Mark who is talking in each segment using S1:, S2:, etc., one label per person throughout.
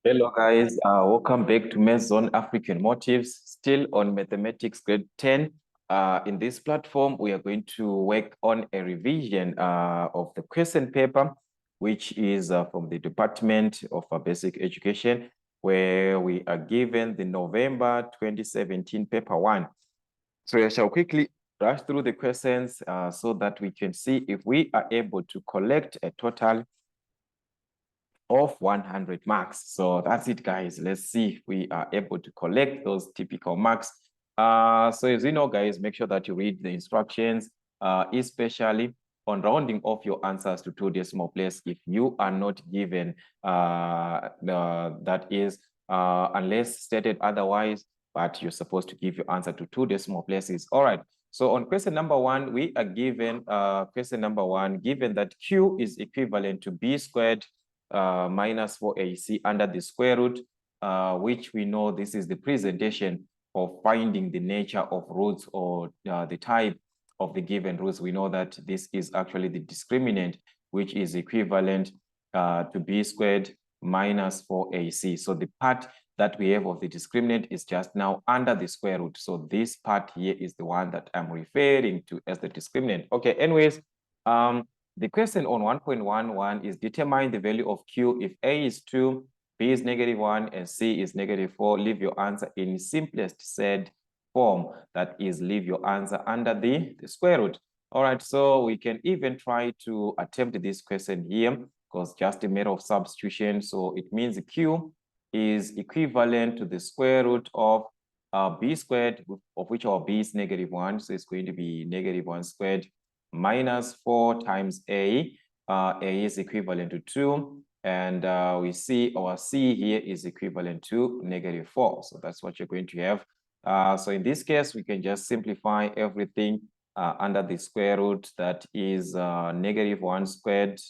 S1: Hello guys, welcome back to Math Zone African Motives, still on Mathematics Grade 10. In this platform, we are going to work on a revision of the question paper, which is from the Department of Basic Education, where we are given the November 2017 paper 1. So I shall quickly rush through the questions so that we can see if we are able to collect a total of 100 marks. So that's it, guys. Let's see if we are able to collect those typical marks. So as you know, guys, make sure that you read the instructions, especially on rounding off your answers to 2 decimal place if you are not given that is unless stated otherwise, but you're supposed to give your answer to 2 decimal places. All right. So on question number 1, we are given given that Q is equivalent to B squared minus 4AC under the square root, which we know this is the presentation of finding the nature of roots or the type of the given roots. We know that this is actually the discriminant, which is equivalent to B squared minus 4AC. So the part that we have of the discriminant is just now under the square root. So this part here is the one that I'm referring to as the discriminant. Okay, anyways, the question on 1.11 is determine the value of Q if A is 2, B is -1, and C is -4. Leave your answer in simplest said form. That is, leave your answer under the square root. All right, so we can even try to attempt this question here because just a matter of substitution. So it means Q is equivalent to the square root of B squared, of which our B is -1. So it's going to be -1 squared minus 4 times A. A is equivalent to 2. And we see our C here is equivalent to -4. So that's what you're going to have. So in this case, we can just simplify everything under the square root. That is -1 squared.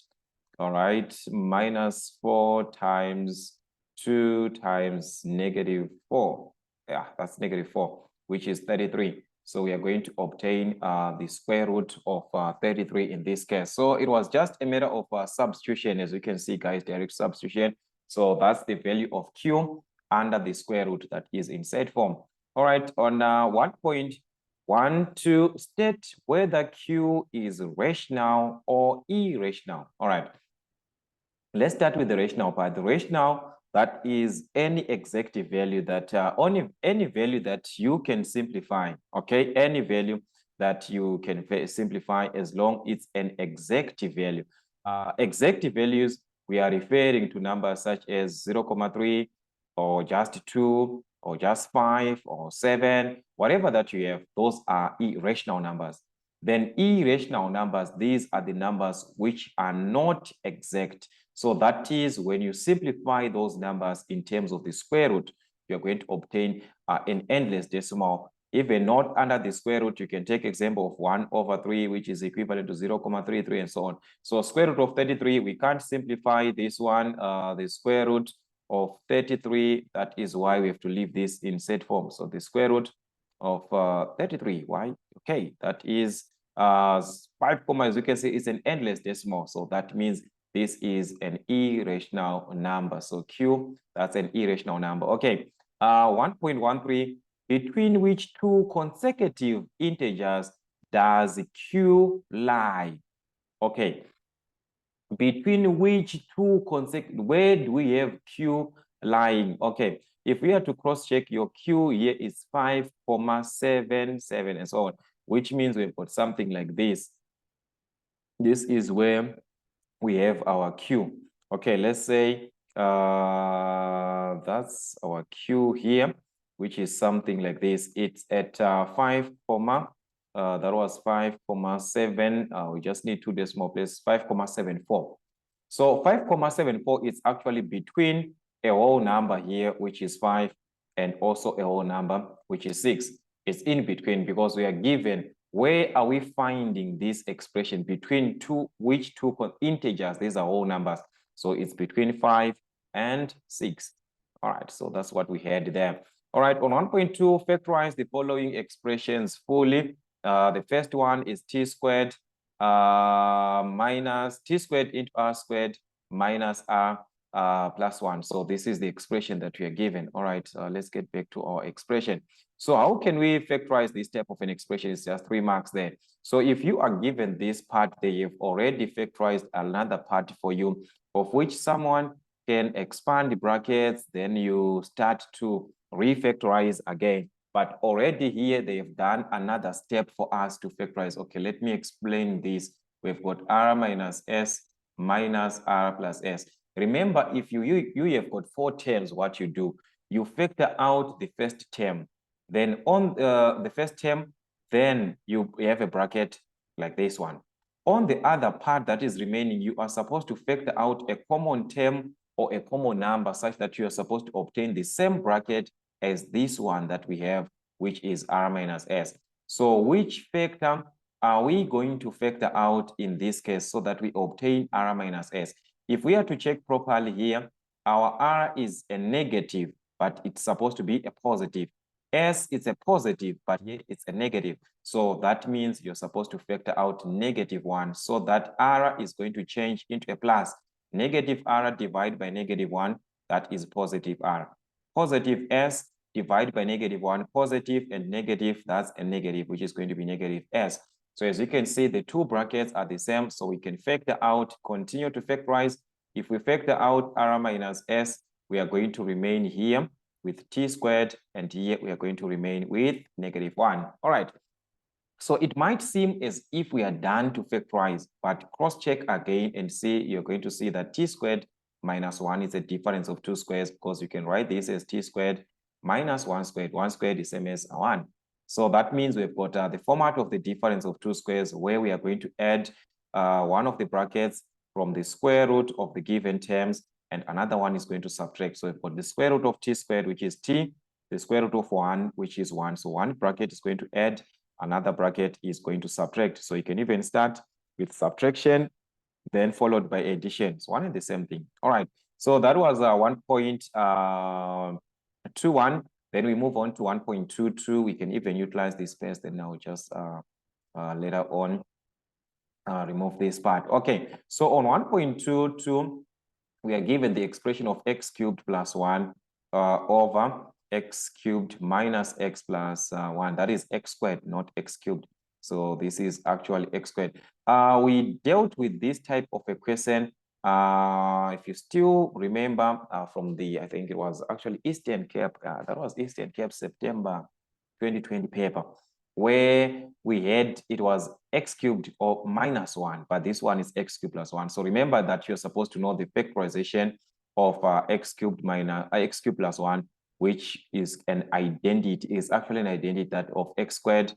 S1: All right, minus 4 times 2 times -4. Yeah, that's -4, which is 33. So we are going to obtain the square root of 33 in this case. So it was just a matter of substitution, as you can see, guys, direct substitution. So that's the value of Q under the square root that is in set form. All right, on 1.12, state whether Q is rational or irrational. All right, let's start with the rational part. The rational, that is any exact value that only any value that you can simplify. Okay, any value that you can simplify as long it's an exact value. Exact values, we are referring to numbers such as 0.3 or just 2 or just 5 or 7, whatever that you have. Those are irrational numbers. Then irrational numbers, these are the numbers which are not exact. So that is when you simplify those numbers in terms of the square root, you're going to obtain an endless decimal. Even not under the square root, you can take example of 1/3, which is equivalent to 0.33 and so on. So square root of 33, we can't simplify this one, the square root of 33. That is why we have to leave this in set form. So the square root of 33, why? Okay, that is 5 comma, as you can see, is an endless decimal. So that means this is an irrational number. So Q, that's an irrational number. Okay, 1.13, between which 2 consecutive integers does Q lie? Okay, between which 2 consecutive, where do we have Q lying? Okay, if we are to cross-check, your Q here is 5.77, and so on, which means we've got something like this. This is where we have our Q. Okay, let's say that's our Q here, which is something like this. It's at 5, that was 5.7. We just need 2 decimal places, 5.74. So 5.74 is actually between a whole number here, which is 5, and also a whole number, which is 6. It's in between because we are given, where are we finding this expression between which 2 integers? These are whole numbers. So it's between 5 and 6. All right, so that's what we had there. All right, on 1.2, factorize the following expressions fully. The first one is t squared minus t squared into r squared minus r plus 1. So this is the expression that we are given. All right, let's get back to our expression. So how can we factorize this type of an expression? It's just 3 marks there. So if you are given this part, they have already factorized another part for you, of which someone can expand the brackets, then you start to refactorize again. But already here, they've done another step for us to factorize. Okay, let me explain this. We've got r minus s minus r plus s. Remember, if you have got 4 terms, what you do, you factor out the first term. Then on the first term, then you have a bracket like this one. On the other part that is remaining, you are supposed to factor out a common term or a common number such that you are supposed to obtain the same bracket as this one that we have, which is r minus s. So which factor are we going to factor out in this case so that we obtain r minus s? If we are to check properly here, our r is a negative, but it's supposed to be a positive. S is a positive, but here it's a negative. So that means you're supposed to factor out -1 so that r is going to change into a plus. Negative r divided by -1, that is positive r. Positive s divided by -1, positive and negative, that's a negative, which is going to be negative s. So as you can see, the 2 brackets are the same, so we can factor out, continue to factorize. If we factor out r minus s, we are going to remain here with t squared, and here we are going to remain with -1. All right. So it might seem as if we are done to factorize, but cross-check again and see, you're going to see that t squared minus 1 is a difference of 2 squares, because you can write this as t squared minus 1 squared. 1 squared is same as 1. So that means we've got the format of the difference of 2 squares, where we are going to add one of the brackets from the square root of the given terms, and another one is going to subtract. So we've got the square root of t squared, which is t, the square root of 1, which is 1. So one bracket is going to add, another bracket is going to subtract. So you can even start with subtraction, then followed by addition. It's one and the same thing. All right. So that was 1.21. Then we move on to 1.22. We can even utilize this space. Then now just later on remove this part. Okay. So on 1.22, we are given the expression of x cubed plus 1 over x cubed minus x plus 1. That is x squared, not x cubed. So this is actually x squared. We dealt with this type of equation. If you still remember from the, I think it was actually Eastern Cape, that was Eastern Cape September 2020 paper, where we had, it was x cubed or minus 1, but this one is x cubed plus 1. So remember that you're supposed to know the factorization of x cubed minus x cubed plus 1, which is an identity, is actually an identity that of x squared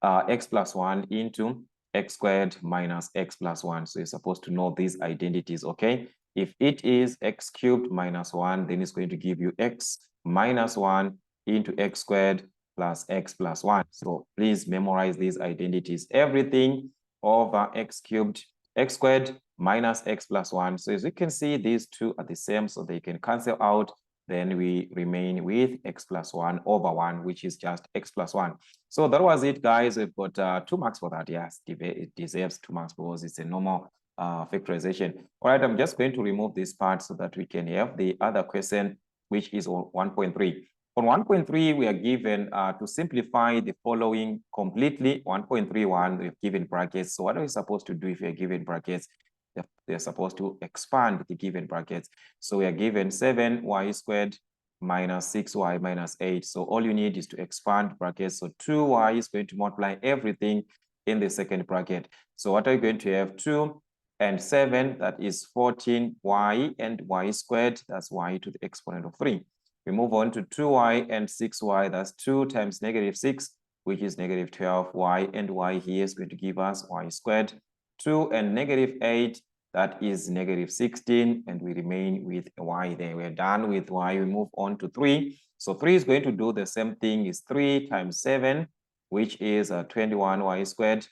S1: x plus 1 into x squared minus x plus 1. So you're supposed to know these identities, okay? If it is x cubed minus 1, then it's going to give you x minus 1 into x squared plus x plus 1. So please memorize these identities. Everything over x cubed, x squared minus x plus 1. So as you can see, these two are the same, so they can cancel out. Then we remain with x plus 1 over 1, which is just x plus 1. So that was it, guys. We've got 2 marks for that. Yes, it deserves 2 marks because it's a normal factorization. All right, I'm just going to remove this part so that we can have the other question, which is on 1.3. On 1.3, we are given to simplify the following completely. 1.31, we've given brackets. So what are we supposed to do if we're given brackets? They're supposed to expand the given brackets. So we are given 7y squared minus 6y minus 8. So all you need is to expand brackets. So 2y is going to multiply everything in the second bracket. So what are you going to have? 2 and 7, that is 14y, and y squared, that's y to the exponent of 3. We move on to 2y and 6y, that's 2 times -6, which is -12y, and y here is going to give us y squared. 2 and -8, that is -16, and we remain with y there. We're done with y. We move on to 3. So 3 is going to do the same thing, is 3 times 7, which is 21y squared.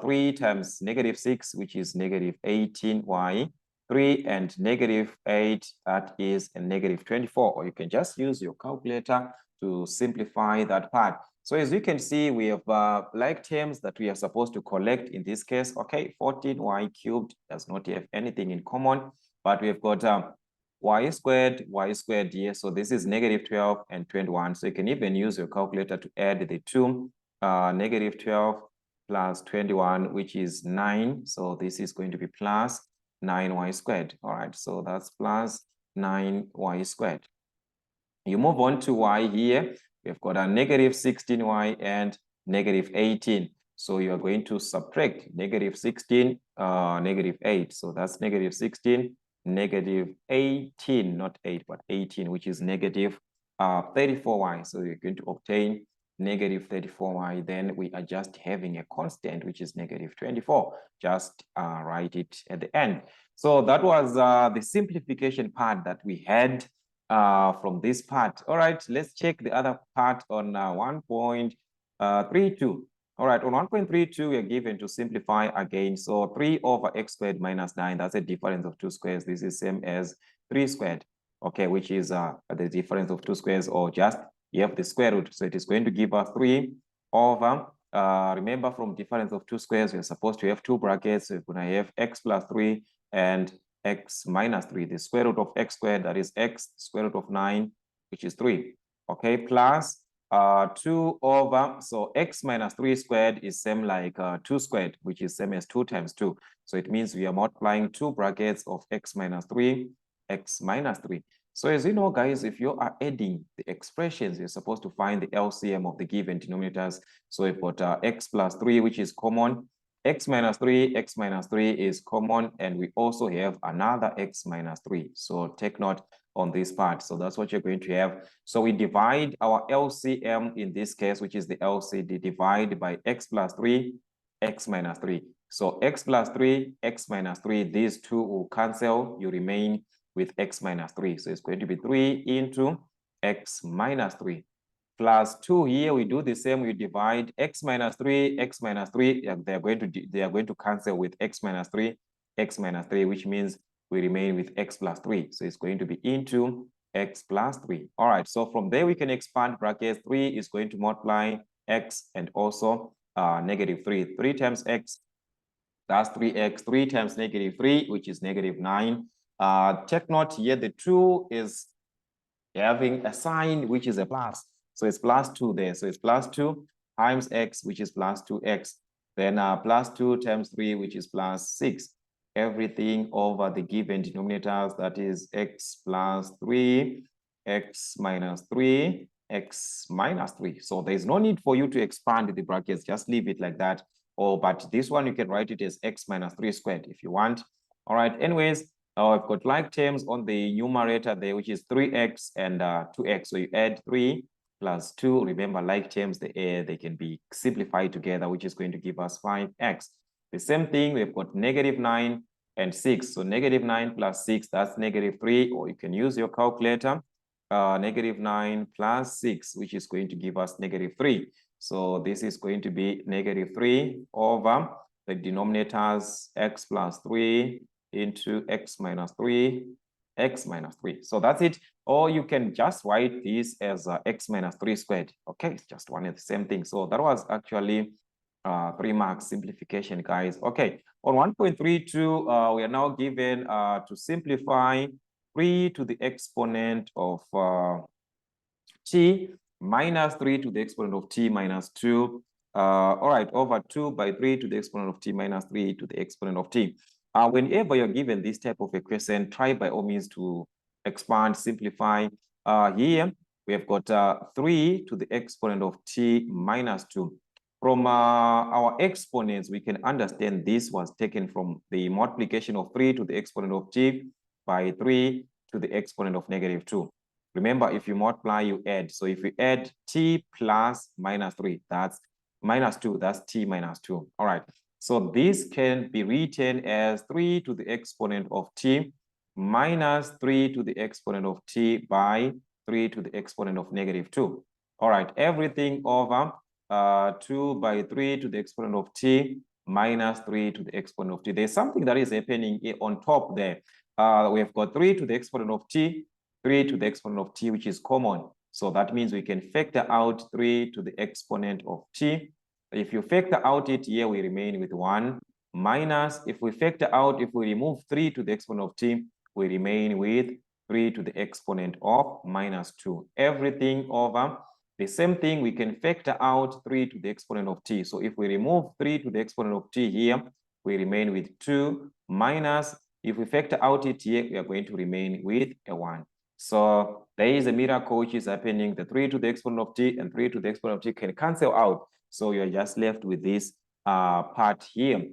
S1: 3 times -6, which is -18y. 3 and -8, that is a -24. Or you can just use your calculator to simplify that part. So as you can see, we have like terms that we are supposed to collect in this case. Okay, 14y cubed does not have anything in common, but we have got y squared here. So this is negative 12 and 21. So you can even use your calculator to add the two, negative 12 plus 21, which is 9. So this is going to be plus 9y squared. All right, so that's plus 9y squared. You move on to y here. We've got a negative 16y and negative 18. So you are going to subtract negative 16, negative 8. So that's negative 16, negative 18, not 8, but 18, which is negative 34y. So you're going to obtain negative 34y. Then we are just having a constant, which is negative 24. Just write it at the end. So that was the simplification part that we had from this part. All right, let's check the other part on 1.32. All right, on 1.32, we are given to simplify again. So 3 over x squared minus 9, that's a difference of 2 squares. This is same as 3 squared, okay, which is the difference of 2 squares, or just you have the square root. So it is going to give us 3 over, remember from difference of 2 squares, we're supposed to have 2 brackets. So we're going to have x plus 3 and x minus 3, the square root of x squared, that is x square root of 9, which is 3, okay, plus 2 over, so x minus 3 squared is same like 2 squared, which is same as 2 times 2. So it means we are multiplying 2 brackets of x minus 3, x minus 3. So as you know, guys, if you are adding the expressions, you're supposed to find the LCM of the given denominators. So we've got x plus 3, which is common. X minus 3 is common, and we also have another x minus 3. So take note on this part. So that's what you're going to have. So we divide our LCM in this case, which is the LCD, divide by x plus 3, x minus 3. So x plus 3, x minus 3, these two will cancel. You remain with x minus 3. So it's going to be 3 into x minus 3. Plus 2 here, we do the same. We divide x minus 3, x minus 3. They are going to cancel with x minus 3, which means we remain with x plus 3. So it's going to be into x plus 3. All right. So from there, we can expand brackets. 3 is going to multiply x and also negative 3. 3 times x, that's 3x. 3 times negative 3, which is negative 9. Take note here, the 2 is having a sign which is a plus. So it's plus 2 there. So it's plus 2 times x, which is plus 2x. Then plus 2 times 3, which is plus 6. Everything over the given denominators, that is x plus 3, x minus 3, x minus 3. So there's no need for you to expand the brackets. Just leave it like that. But this one, you can write it as x minus 3 squared if you want. All right. Anyways, I've got like terms on the numerator there, which is 3x and 2x. So you add 3 plus 2. Remember, like terms, they can be simplified together, which is going to give us 5x. The same thing, we've got negative 9 and 6. So negative 9 plus 6, that's negative 3, or you can use your calculator. Negative 9 plus 6, which is going to give us negative 3. So this is going to be negative 3 over the denominators x plus 3 into x minus 3, x minus 3. So that's it. Or you can just write this as x minus 3 squared. Okay, it's just one and the same thing. So that was actually 3 marks simplification, guys. Okay, on 1.32, we are now given to simplify 3 to the exponent of t minus 3 to the exponent of t minus 2. All right, over 2 by 3 to the exponent of t minus 3 to the exponent of t. Whenever you're given this type of equation, try by all means to expand, simplify. Here, we have got 3 to the exponent of t minus 2. From our exponents, we can understand this was taken from the multiplication of 3 to the exponent of t by 3 to the exponent of negative 2. Remember, if you multiply, you add. So if you add t plus minus 3, that's minus 2, that's t minus 2. All right. So this can be written as 3 to the exponent of t minus 3 to the exponent of t by 3 to the exponent of negative 2. All right, everything over 2 by 3 to the exponent of t minus 3 to the exponent of t. There's something that is happening on top there. We have got 3 to the exponent of t, 3 to the exponent of t, which is common. So that means we can factor out 3 to the exponent of t. If you factor out it here, we remain with 1 minus, if we factor out, if we remove 3 to the exponent of t, we remain with 3 to the exponent of minus 2. Everything over the same thing, we can factor out 3 to the exponent of t. So if we remove 3 to the exponent of t here, we remain with 2 minus, if we factor out it here, we are going to remain with a 1. So there is a miracle which is happening. The 3 to the exponent of t and 3 to the exponent of t can cancel out. So you're just left with this part here.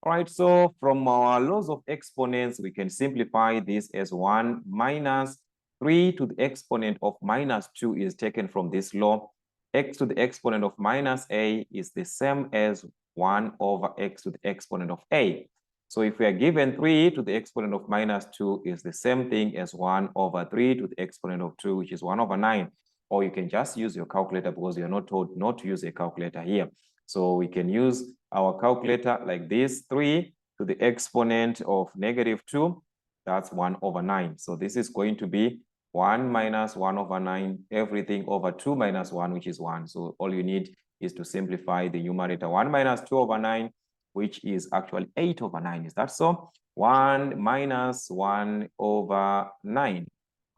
S1: All right, so from our laws of exponents, we can simplify this as 1 minus 3 to the exponent of minus 2 is taken from this law. X to the exponent of minus a is the same as 1 over x to the exponent of a. So if we are given 3 to the exponent of minus 2 is the same thing as 1 over 3 to the exponent of 2, which is 1 over 9. Or you can just use your calculator because you're not told not to use a calculator here. So we can use our calculator like this, 3 to the exponent of negative 2, that's 1 over 9. So this is going to be 1 minus 1 over 9, everything over 2 minus 1, which is 1. So all you need is to simplify the numerator. 1 minus 2 over 9, which is actually 8 over 9. Is that so? 1 minus 1 over 9.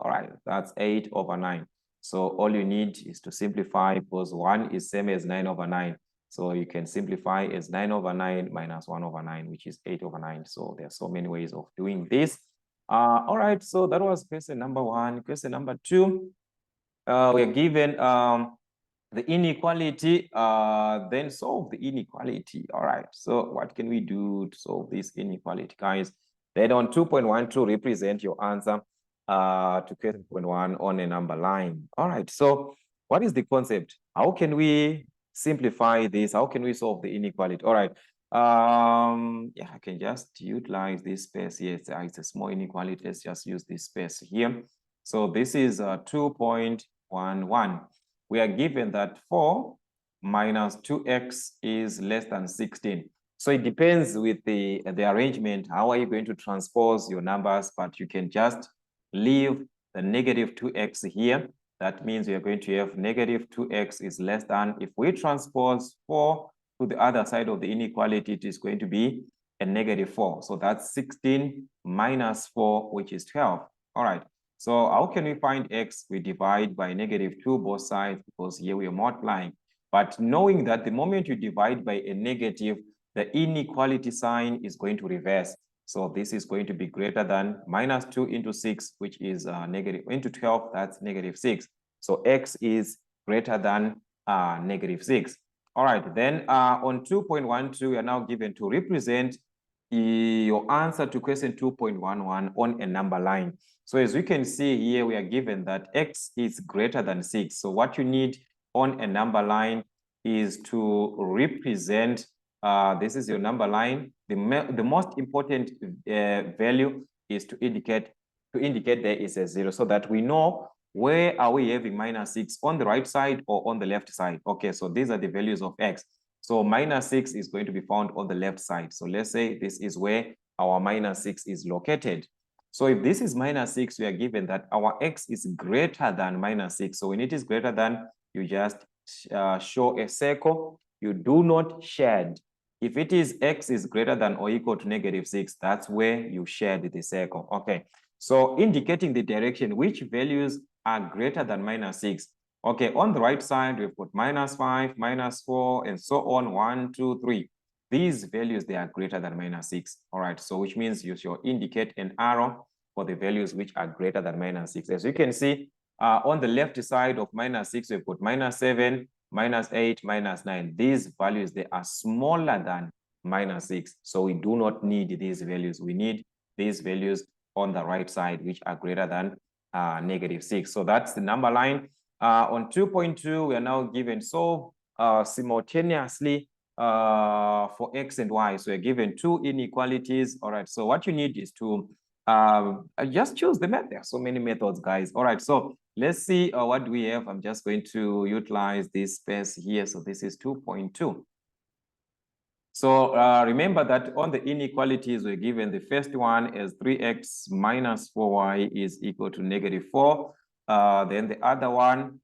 S1: All right, that's 8 over 9. So all you need is to simplify because 1 is same as 9 over 9. So you can simplify as 9 over 9 minus 1 over 9, which is 8 over 9. So there are so many ways of doing this. All right, so that was question number 1. Question number 2, we're given the inequality, then solve the inequality. All right, so what can we do to solve this inequality, guys? Then on 2.12, represent your answer to question 2.1 on a number line. All right, so what is the concept? How can we simplify this? How can we solve the inequality? All right, yeah, I can just utilize this space here. It's a small inequality. Let's just use this space here. So this is 2.11. We are given that 4 minus 2x is less than 16. So it depends with the arrangement. How are you going to transpose your numbers? But you can just leave the negative 2x here. That means we are going to have negative 2x is less than, if we transpose 4 to the other side of the inequality, it is going to be a negative 4. So that's 16 minus 4, which is 12. All right. So how can we find x? We divide by negative 2 both sides because here we are multiplying. But knowing that the moment you divide by a negative, the inequality sign is going to reverse. So this is going to be greater than minus 2 into 6, which is negative, into 12, that's negative 6. So x is greater than negative 6. All right, then on 2.12, we are now given to represent your answer to question 2.11 on a number line. So as we can see here, we are given that x is greater than 6. So what you need on a number line is to represent, this is your number line. The most important value is to indicate there is a 0 so that we know where are we having minus 6, on the right side or on the left side. Okay, so these are the values of x. So minus 6 is going to be found on the left side. So let's say this is where our minus 6 is located. So if this is minus 6, we are given that our x is greater than minus 6. So when it is greater than, you just show a circle. You do not shade. If it is x is greater than or equal to negative 6, that's where you shade the circle. Okay, so indicating the direction, which values are greater than minus 6. Okay, on the right side, we've got minus 5, minus 4, and so on, 1, 2, 3. These values, they are greater than minus 6. All right, so which means you should indicate an arrow for the values which are greater than minus 6. As you can see, on the left side of minus 6, we've got minus 7, minus 8, minus 9. These values, they are smaller than minus 6. So we do not need these values. We need these values on the right side, which are greater than negative 6. So that's the number line. On 2.2, we are now given solve simultaneously for x and y. So we're given two inequalities. All right, so what you need is to just choose the method. There are so many methods, guys. All right, so let's see what do we have. I'm just going to utilize this space here. So this is 2.2. So remember that on the inequalities, we're given the first one as 3x minus 4y is equal to negative 4. Then the other one,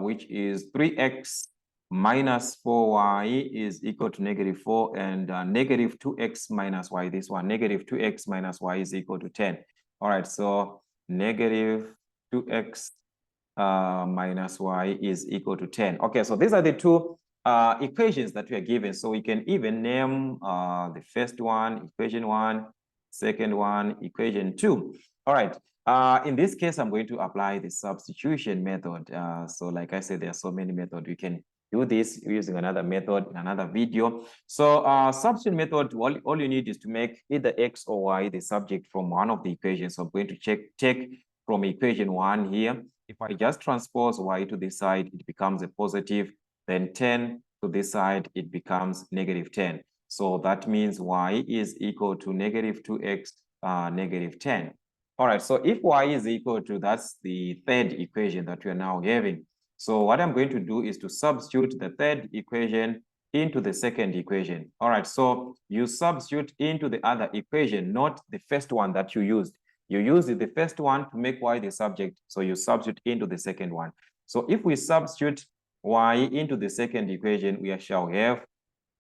S1: which is 3x minus 4y is equal to negative 4, and negative 2x minus y, this one, negative 2x minus y is equal to 10. All right, so negative 2x minus y is equal to 10. Okay, so these are the two equations that we are given. So we can even name the first one, equation 1, second one, equation 2. All right. In this case, I'm going to apply the substitution method. So like I said, there are so many methods. We can do this using another method in another video. So substitution method, all you need is to make either x or y the subject from one of the equations. So I'm going to take from equation 1 here. If I just transpose y to this side, it becomes a positive. Then 10 to this side, it becomes negative 10. So that means y is equal to negative 2x negative 10. All right, so if y is equal to, that's the third equation that we are now having. So what I'm going to do is to substitute the third equation into the second equation. All right, so you substitute into the other equation, not the first one that you used. You use the first one to make y the subject, so you substitute into the second one. So if we substitute y into the second equation, we shall have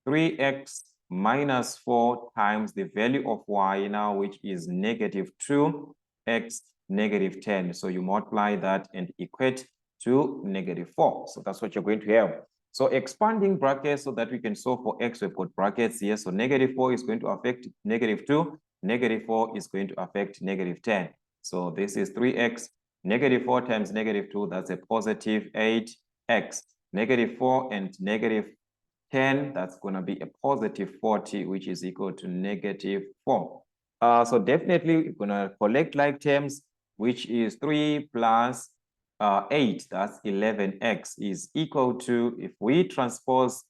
S1: 3x minus 4 times the value of y now, which is negative 2x negative 10. So you multiply that and equate to negative 4. So that's what you're going to have. So expanding brackets so that we can solve for x, we've got brackets here. So negative 4 is going to affect negative 2. Negative 4 is going to affect negative 10. So this is 3x. Negative 4 times negative 2, that's a positive 8x. Negative 4 and negative 10, that's going to be a positive 40, which is equal to negative 4. So definitely we're going to collect like terms, which is 3 plus 8, that's 11x, is equal to, if we transpose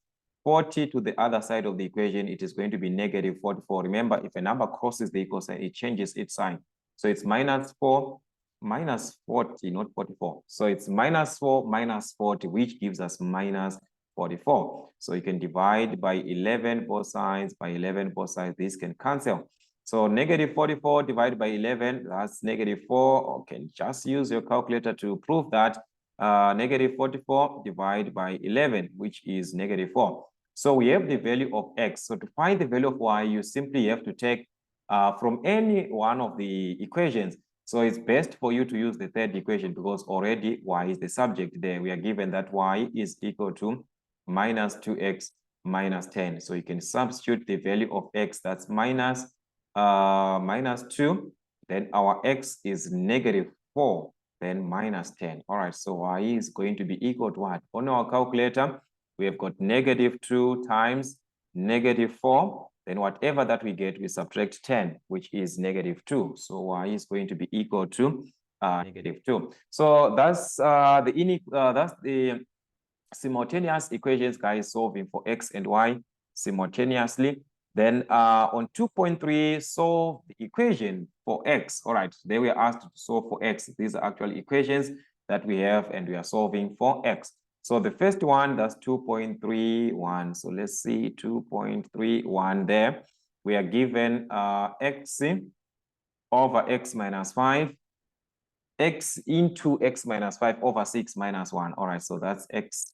S1: 40 to the other side of the equation, it is going to be negative 44. Remember, if a number crosses the equal sign, it changes its sign. So it's minus 4, minus 40, not 44. So it's minus 4, minus 40, which gives us minus 44. So you can divide by 11 both sides, by 11 both sides, this can cancel. So negative 44 divided by 11, that's negative 4. Or can just use your calculator to prove that. Negative 44 divided by 11, which is negative 4. So we have the value of x. So to find the value of y, you simply have to take from any one of the equations. So it's best for you to use the third equation because already y is the subject there. We are given that y is equal to minus 2x minus 10. So you can substitute the value of x, that's minus 2. Then our x is negative 4, then minus 10. All right, so y is going to be equal to what? On our calculator, we have got negative 2 times negative 4. Then whatever that we get, we subtract 10, which is negative 2. So y is going to be equal to negative 2. So that's the simultaneous equations, guys, solving for x and y simultaneously. Then on 2.3, solve the equation for x. All right, today we are asked to solve for x. These are actual equations that we have and we are solving for x. So the first one, that's 2.31. So let's see 2.31 there. We are given x over x minus 5, x into x minus 5 over 6 minus 1. All right, so that's x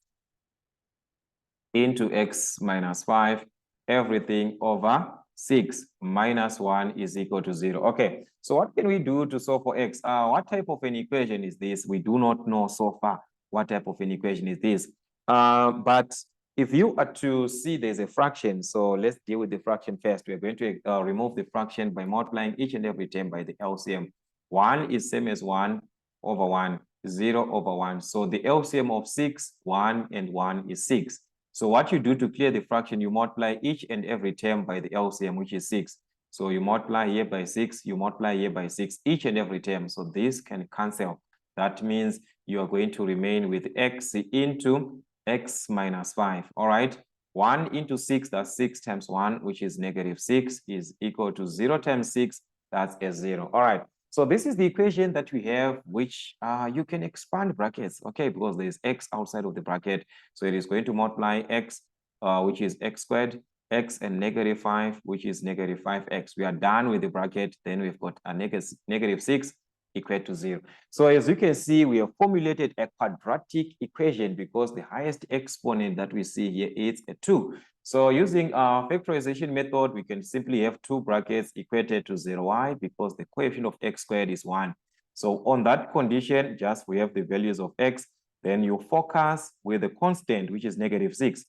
S1: into x minus 5, everything over 6 minus 1 is equal to 0. Okay, so what can we do to solve for x? What type of an equation is this? We do not know so far what type of an equation is this. But if you are to see there's a fraction, so let's deal with the fraction first. We're going to remove the fraction by multiplying each and every term by the LCM. 1 is same as 1 over 1, 0 over 1. So the LCM of 6, 1 and 1 is 6. So what you do to clear the fraction, you multiply each and every term by the LCM, which is 6. So you multiply here by 6, you multiply here by 6, each and every term. So this can cancel. That means you are going to remain with x into x minus 5. All right. 1 into 6, that's 6 times 1, which is negative 6, is equal to 0 times 6, that's a 0. All right. So this is the equation that we have, which you can expand brackets, okay, because there's x outside of the bracket. So it is going to multiply x, which is x squared, x and negative 5, which is negative 5x. We are done with the bracket. Then we've got a negative 6 equal to 0. So as you can see, we have formulated a quadratic equation because the highest exponent that we see here is a 2. So using our factorization method, we can simply have two brackets equated to 0y because the coefficient of x squared is 1. So on that condition, just we have the values of x, then you focus with the constant, which is -6.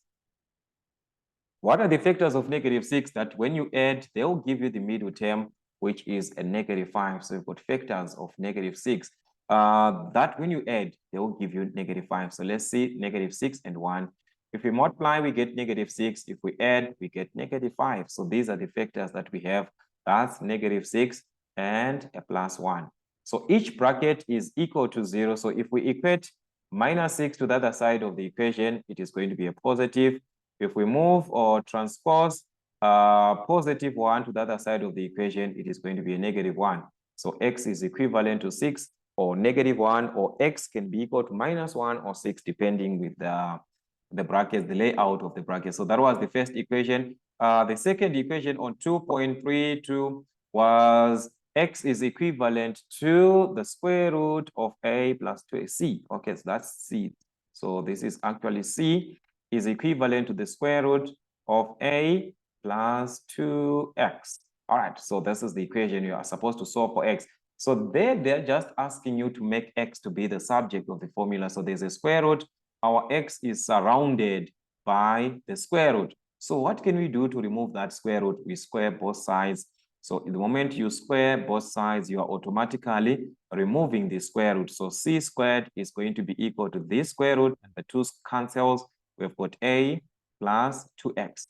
S1: What are the factors of -6 that when you add, they will give you the middle term, which is a -5. So you've got factors of -6. That when you add, they will give you -5. So let's see -6 and 1. If we multiply, we get -6. If we add, we get -5. So these are the factors that we have. That's -6 and a +1. So each bracket is equal to 0. So if we equate -6 to the other side of the equation, it is going to be a positive. If we move or transpose +1 to the other side of the equation, it is going to be a -1. So x is equivalent to 6 or -1, or x can be equal to -1 or 6, depending with the brackets, the layout of the bracket. So that was the first equation. The second equation on 2.32 was x is equivalent to the square root of a plus 2c. Okay, so that's c. So this is actually c is equivalent to the square root of a plus 2x. All right, so this is the equation you are supposed to solve for x. So they're just asking you to make x to be the subject of the formula. So there's a square root. Our x is surrounded by the square root. So what can we do to remove that square root? We square both sides. So the moment you square both sides, you are automatically removing the square root. So c squared is going to be equal to this square root, and the 2 cancels. We've got a plus 2x.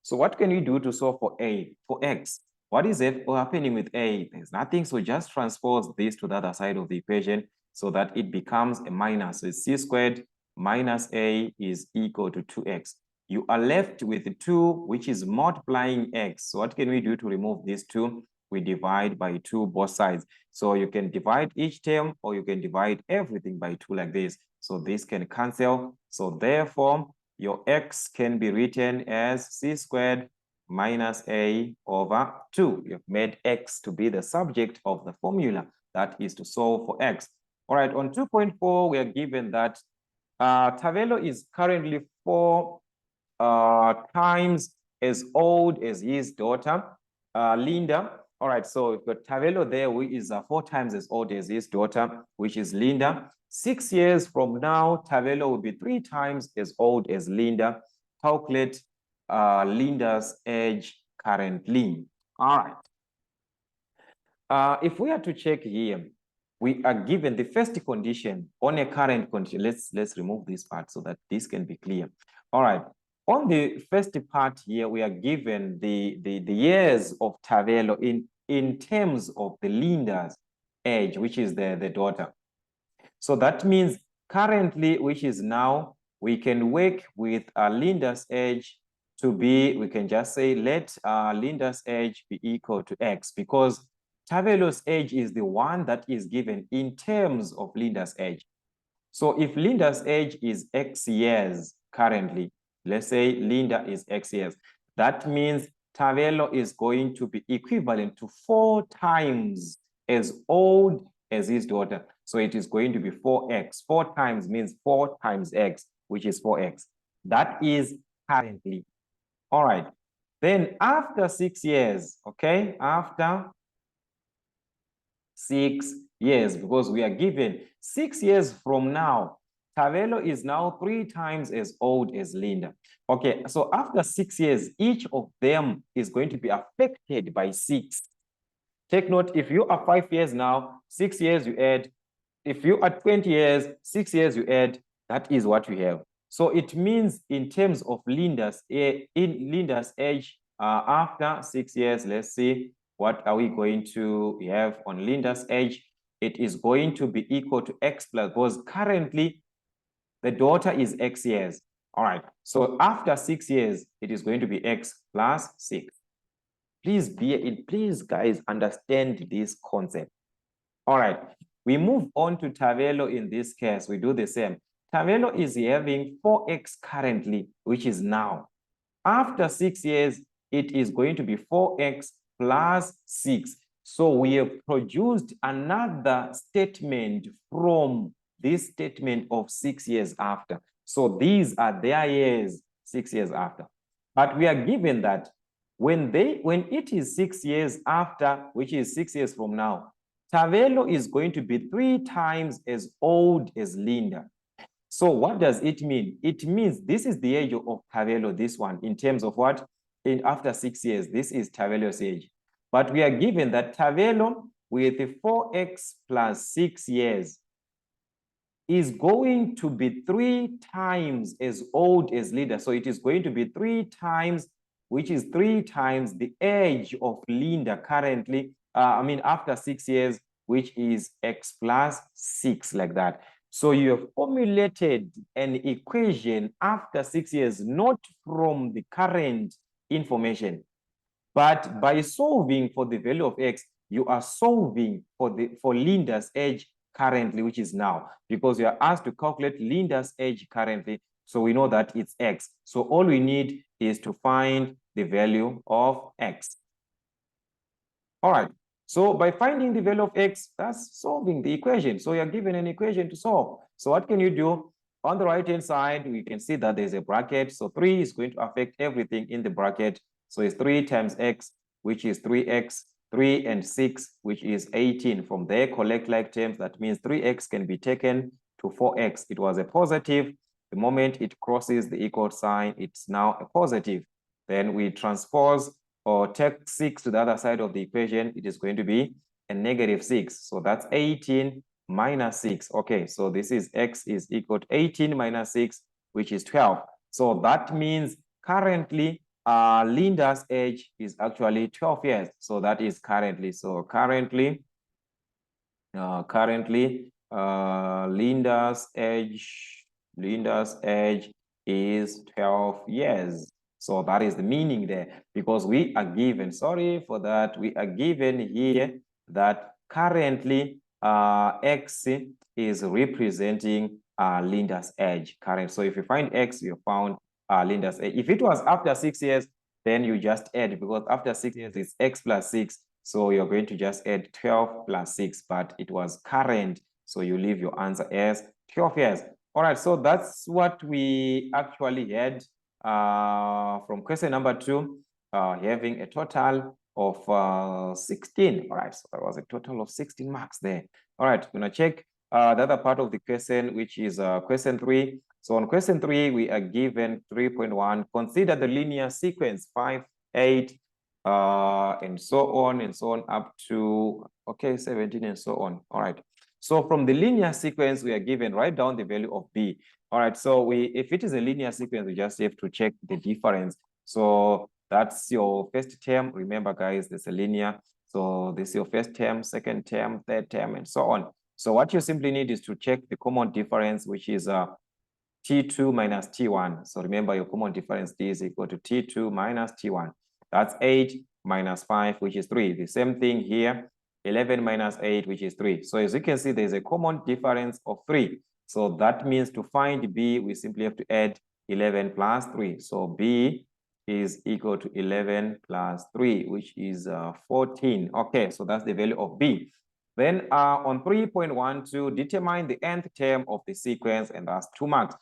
S1: So what can we do to solve for a? For x, what is happening with a? There's nothing, so just transpose this to the other side of the equation so that it becomes a minus. So it's c squared minus a is equal to 2x. You are left with 2, which is multiplying x. So what can we do to remove this 2? We divide by 2 both sides. So you can divide each term, or you can divide everything by 2 like this. So this can cancel. So therefore, your x can be written as c squared minus a over 2. You've made x to be the subject of the formula, that is to solve for x. All right, on 2.4, we are given that Tavelo is currently 4 times as old as his daughter, Linda. All right, so we've got Tavelo there, who is 4 times as old as his daughter, which is Linda. 6 years from now, Tavelo will be 3 times as old as Linda. Calculate Linda's age currently. All right. If we are to check here, we are given the first condition on a current condition. Let's remove this part so that this can be clear. All right. On the first part here, we are given the years of Tavelo in terms of the Linda's age, which is the daughter. So that means currently, which is now, we can work with Linda's age to be, we can just say, let Linda's age be equal to x, because Tavelo's age is the one that is given in terms of Linda's age. So if Linda's age is x years currently, let's say Linda is x years, that means Tavelo is going to be equivalent to 4 times as old as his daughter. So it is going to be 4x. 4 times means 4 times x, which is 4x. That is currently. All right. Then after 6 years, okay, after 6 years, because we are given 6 years from now, Tavelo is now 3 times as old as Linda. Okay, so after 6 years, each of them is going to be affected by 6. Take note, if you are 5 years now, 6 years you add. If you are 20 years, 6 years you add. That is what we have. So it means in terms of Linda's age, after 6 years, let's see, what are we going to have on Linda's age? It is going to be equal to x plus, because currently the daughter is x years. All right, so after 6 years, it is going to be x plus 6. Please guys, understand this concept. All right, we move on to Tavelo. In this case, we do the same. Tavelo is having 4x currently, which is now. After 6 years, it is going to be 4x plus 6. So we have produced another statement from this statement of 6 years after. So these are their years 6 years after. But we are given that when it is 6 years after, which is 6 years from now, Tavelo is going to be 3 times as old as Linda. So what does it mean? It means this is the age of Tavelo, this one, in terms of what? After 6 years, this is Tavelo's age. But we are given that Tavelo with 4x plus 6 years is going to be 3 times as old as Linda. So it is going to be 3 times, which is 3 times the age of Linda currently, after 6 years, which is x plus 6, like that. So you have formulated an equation after 6 years, not from the current information, but by solving for the value of x, you are solving for Linda's age currently, which is now, because you are asked to calculate Linda's age currently. So we know that it's x. So all we need is to find the value of x. All right. So by finding the value of x, that's solving the equation. So you're given an equation to solve. So what can you do? On the right-hand side, we can see that there's a bracket. So 3 is going to affect everything in the bracket. So it's 3 times x, which is 3x, 3 and 6, which is 18. From there, collect like terms. That means 3x can be taken to 4x. It was a positive. The moment it crosses the equal sign, it's now a positive. Then we transpose or take 6 to the other side of the equation. It is going to be a negative 6. So that's 18 minus 6. Okay, so this is x is equal to 18 minus 6, which is 12. So that means currently Linda's age is actually 12 years. So that is currently. So currently Linda's age is 12 years. So that is the meaning there, because we are given, sorry for that, we are given here that currently x is representing Linda's age current. So if you find x, you found Linda's age. If it was after 6 years, then you just add, because after 6 years it's x plus 6. So you're going to just add 12 plus 6, but it was current. So you leave your answer as 12 years. All right, so that's what we actually had from question number 2, having a total of 16. All right, so that was a total of 16 marks there. All right, we're going to check the other part of the question, which is question 3. So on question 3, we are given 3.1. Consider the linear sequence 5, 8, and so on up to, okay, 17 and so on. All right. So from the linear sequence, we are given, write down the value of b. All right. So if it is a linear sequence, we just have to check the difference. So that's your first term. Remember, guys, there's a linear. So this is your first term, second term, third term, and so on. So what you simply need is to check the common difference, which is T2 minus T1. So remember, your common difference D is equal to T2 minus T1. That's 8 minus 5, which is 3. The same thing here, 11 minus 8, which is 3. So as you can see, there's a common difference of 3. So that means to find B, we simply have to add 11 plus 3. So B is equal to 11 plus 3, which is 14. Okay, so that's the value of B. Then on 3.12, determine the nth term of the sequence, and that's 2 marks.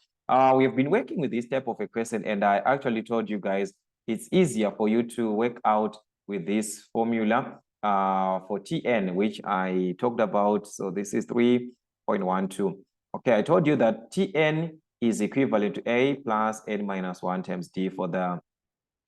S1: We've been working with this type of a question, and I actually told you guys it's easier for you to work out with this formula for Tn, which I talked about. So this is 3.12. Okay, I told you that Tn is equivalent to A plus n minus 1 times D for the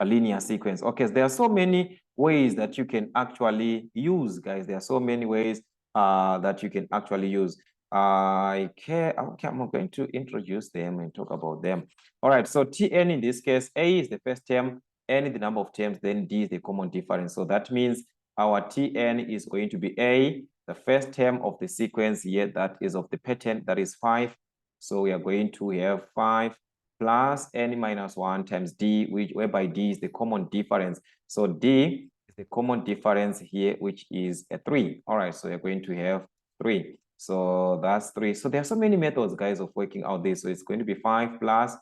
S1: linear sequence. Okay, so there are so many ways that you can actually use, guys. There are so many ways that you can actually use. Okay, I'm going to introduce them and talk about them. All right, so Tn in this case, A is the first term, n is the number of terms, then D is the common difference. So that means our Tn is going to be A, the first term of the sequence here, that is of the pattern, that is 5. So we are going to have 5 plus n minus 1 times D, whereby D is the common difference. So D is the common difference here, which is a 3. All right, so you're going to have 3. So that's 3. So there are so many methods, guys, of working out this. So it's going to be 5 plus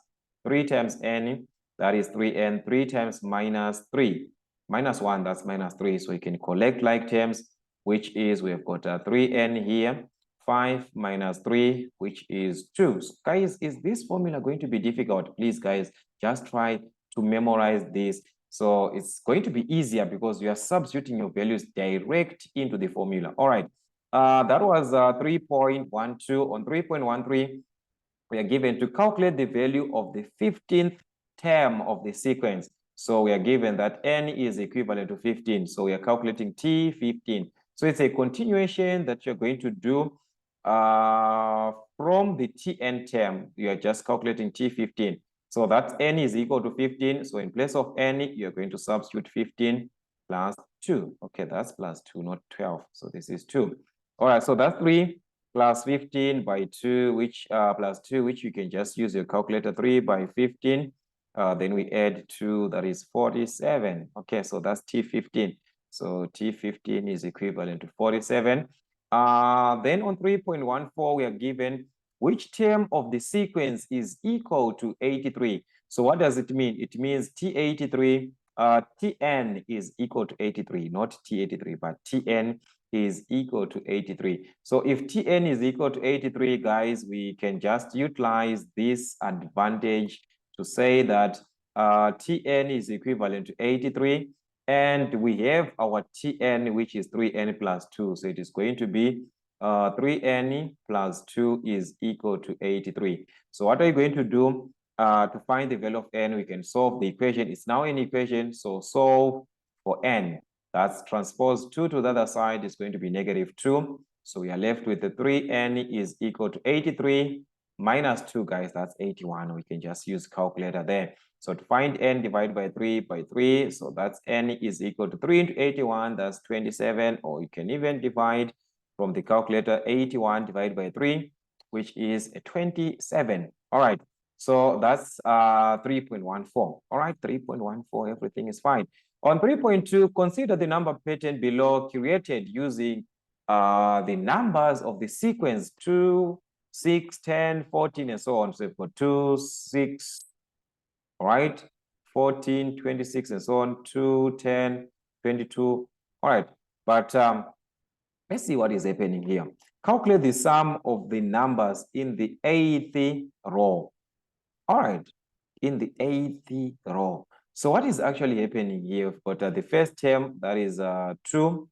S1: 3 times n, that is 3n, 3 times minus 3. Minus 1, that's minus 3. So you can collect like terms, which is, we've got 3n here. 5 minus 3, which is 2. So guys, is this formula going to be difficult? Please, guys, just try to memorize this. So it's going to be easier because you are substituting your values direct into the formula. All right. That was 3.12. On 3.13, we are given to calculate the value of the 15th term of the sequence. So we are given that n is equivalent to 15. So we are calculating T15. So it's a continuation that you're going to do from the Tn term. You are just calculating T15. So that n is equal to 15. So in place of n, you're going to substitute 15 plus 2. Okay, that's plus 2, not 12. So this is 2. All right, so that's 3 plus 15 by 2, which plus 2, which you can just use your calculator. 3 by 15. Then we add 2, that is 47. Okay, so that's T15. So T15 is equivalent to 47. Then on 3.14, we are given which term of the sequence is equal to 83. So what does it mean? It means T83, Tn is equal to 83, not T83, but Tn is equal to 83. So if Tn is equal to 83, guys, we can just utilize this advantage to say that Tn is equivalent to 83, and we have our Tn, which is 3n plus 2. So it is going to be 3n plus 2 is equal to 83. So what are you going to do? To find the value of n, we can solve the equation. It's now an equation, so solve for n. That's transpose 2 to the other side is going to be -2. So we are left with the 3n is equal to 83 minus 2, guys, that's 81. We can just use calculator there. So to find n, divide by 3 by 3. So that's n is equal to 3 into 81, that's 27. Or you can even divide from the calculator 81 divided by 3, which is 27. All right. So that's 3.14. All right, 3.14, everything is fine. On 3.2, consider the number pattern below created using the numbers of the sequence 2, 6, 10, 14, and so on. So for 2, 6, all right, 14, 26, and so on, 2, 10, 22. All right, but let's see what is happening here. Calculate the sum of the numbers in the 8th row. All right, in the 8th row. So what is actually happening here? We've got the first term, that is 2.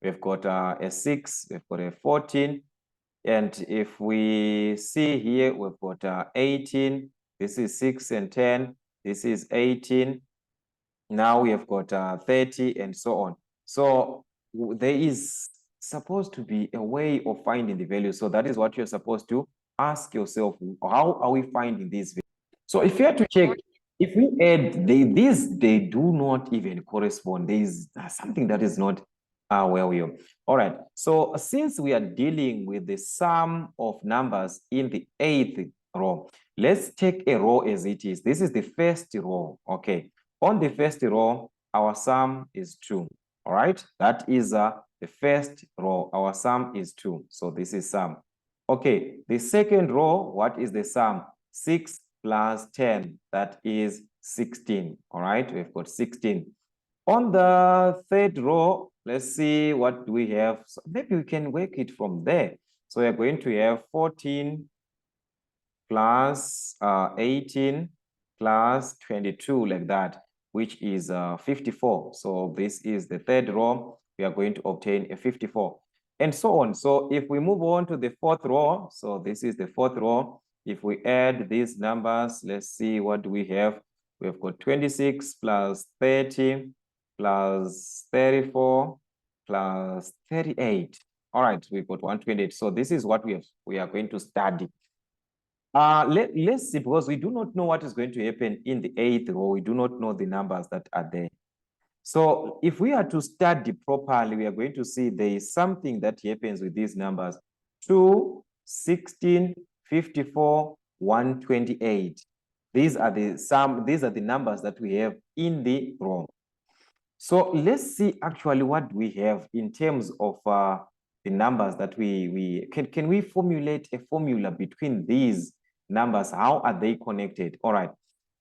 S1: We've got a 6, we've got a 14. And if we see here, we've got 18. This is 6 and 10. This is 18. Now we have got 30 and so on. So there is supposed to be a way of finding the value. So that is what you're supposed to ask yourself. How are we finding these values? So if you had to check, if we add these, they do not even correspond. There is something that is not where we are. All right. So since we are dealing with the sum of numbers in the 8th row, let's take a row as it is. This is the first row. Okay. On the first row, our sum is 2. All right. That is the first row. Our sum is 2. So this is sum. Okay. The second row, what is the sum? 6 plus 10, that is 16. All right, we've got 16. On the third row, let's see what we have. So maybe we can work it from there. So we're going to have 14 plus 18 plus 22, like that, which is 54. So this is the third row. We are going to obtain a 54. And so on. So if we move on to the fourth row, so this is the fourth row. If we add these numbers, let's see what we have. We've got 26 plus 30 plus 34 plus 38. All right, we've got 128. So this is what we are going to study. Let's see, because we do not know what is going to happen in the 8th row. We do not know the numbers that are there. So if we are to study properly, we are going to see there is something that happens with these numbers. 2, 16, 54, 128. These are the numbers that we have in the row. So let's see actually what we have in terms of the numbers that we can we formulate a formula between these numbers? How are they connected? All right.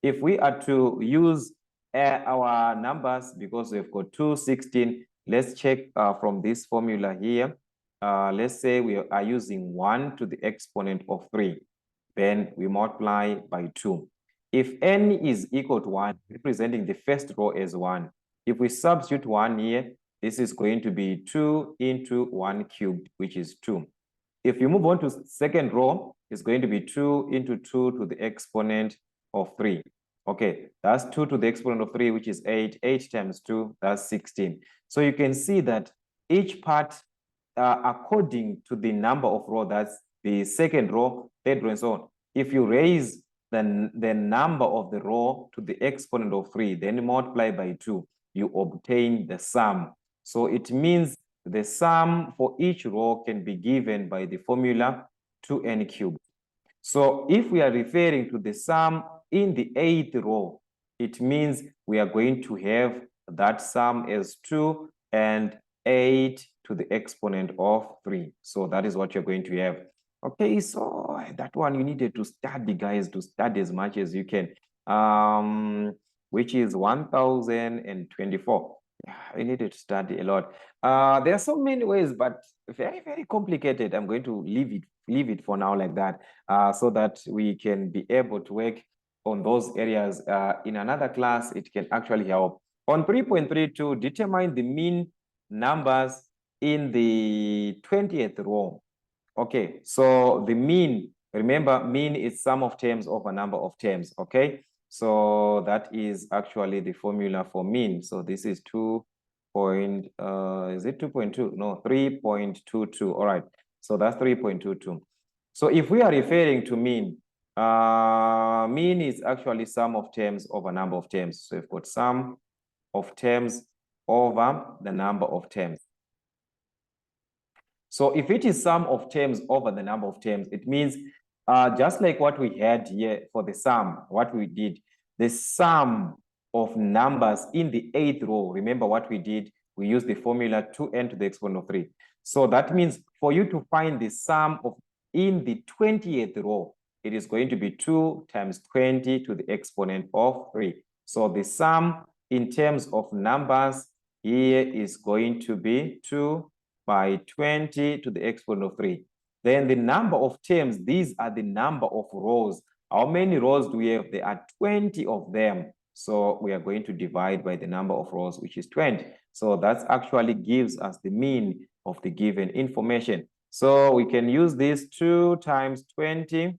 S1: If we are to use our numbers, because we've got 2, 16, let's check from this formula here. Let's say we are using 1 to the exponent of 3. Then we multiply by 2. If n is equal to 1, representing the first row as 1, if we substitute 1 here, this is going to be 2 into 1 cubed, which is 2. If you move on to second row, it's going to be 2 into 2 to the exponent of 3. Okay, that's 2 to the exponent of 3, which is 8. 8 times 2, that's 16. So you can see that each part, according to the number of rows, that's the second row, third row, and so on. If you raise the number of the row to the exponent of 3, then multiply by 2, you obtain the sum. So it means the sum for each row can be given by the formula 2n cubed. So if we are referring to the sum in the 8th row, it means we are going to have that sum as 2 and 8 to the exponent of 3. So that is what you're going to have. Okay, so that one you needed to study, guys, to study as much as you can, which is 1024. I needed to study a lot. There are so many ways, but very, very complicated. I'm going to leave it for now like that, so that we can be able to work on those areas. In another class, it can actually help. On 3.32, determine the mean numbers in the 20th row. Okay, so the mean, remember, mean is sum of terms over number of terms. Okay, so that is actually the formula for mean. So this is 2. Is it 2.2? No, 3.22. All right, so that's 3.22. So if we are referring to mean, mean is actually sum of terms over number of terms. So we've got sum of terms over the number of terms. So if it is sum of terms over the number of terms, it means just like what we had here for the sum, what we did, the sum of numbers in the 8th row, remember what we did? We used the formula 2n to the exponent of 3. So that means for you to find the sum of in the 20th row, it is going to be 2 times 20 to the exponent of 3. So the sum in terms of numbers here is going to be 2 by 20 to the exponent of 3. Then the number of terms, these are the number of rows. How many rows do we have? There are 20 of them. So we are going to divide by the number of rows, which is 20. So that actually gives us the mean of the given information. So we can use this 2 times 20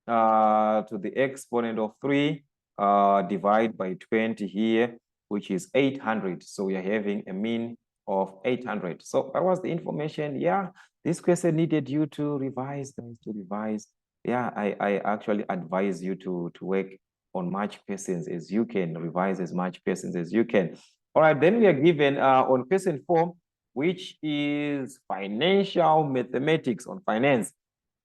S1: to the exponent of 3, divide by 20 here, which is 800. So we are having a mean of 800. So that was the information. Yeah, this question needed you to revise, Yeah, I actually advise you to work on much questions as you can, revise as much questions as you can. All right, then we are given on question 4, which is financial mathematics, on finance.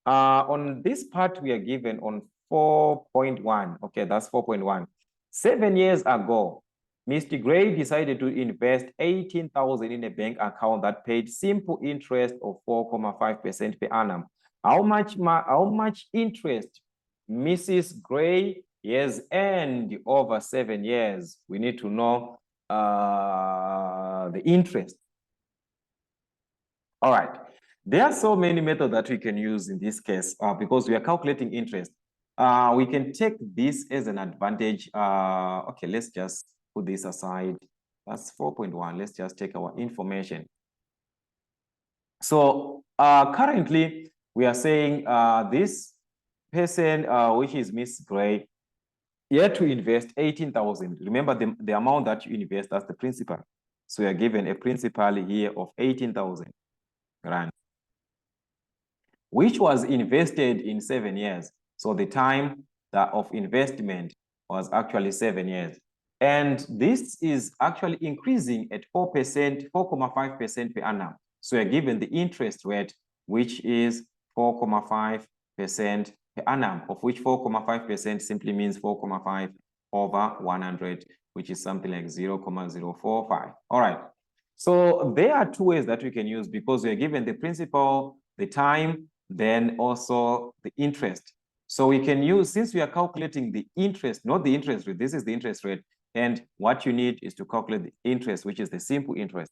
S1: On this part, we are given on 4.1. Okay, that's 4.1. 7 years ago, Mr. Gray decided to invest 18,000 in a bank account that paid simple interest of 4.5% per annum. How much interest Mrs. Gray has earned over 7 years? We need to know the interest. All right. There are so many methods that we can use in this case because we are calculating interest. We can take this as an advantage. Okay, let's just put this aside. That's 4.1. Let's just take our information. So currently, we are saying this person, which is Miss Gray, he had to invest 18,000. Remember the amount that you invest, that's the principal. So you are given a principal here of 18,000 rand, which was invested in 7 years. So the time of investment was actually 7 years. And this is actually increasing at 4%, 4.5% per annum. So you're given the interest rate, which is 4.5% per annum, of which 4.5% simply means 4.5 over 100, which is something like 0.045. All right. So there are 2 ways that we can use because we are given the principal, the time, then also the interest. So we can use, since we are calculating the interest, not the interest rate, this is the interest rate. And what you need is to calculate the interest, which is the simple interest.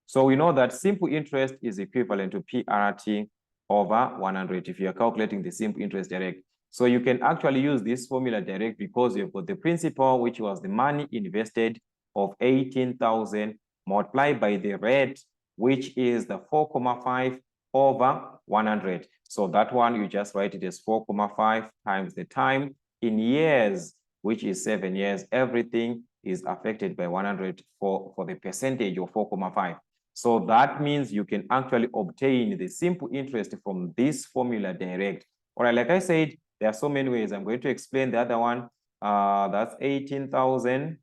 S1: So we know that simple interest is equivalent to PRT over 100 if you are calculating the simple interest direct. So you can actually use this formula direct because you've got the principal, which was the money invested of 18,000 multiplied by the rate, which is the 4,5 over 100. So that one, you just write it as 4,5 times the time in years, which is 7 years. Everything is affected by 100 for the percentage of 4,5. So that means you can actually obtain the simple interest from this formula direct. All right, like I said, there are so many ways. I'm going to explain the other one. That's 18,000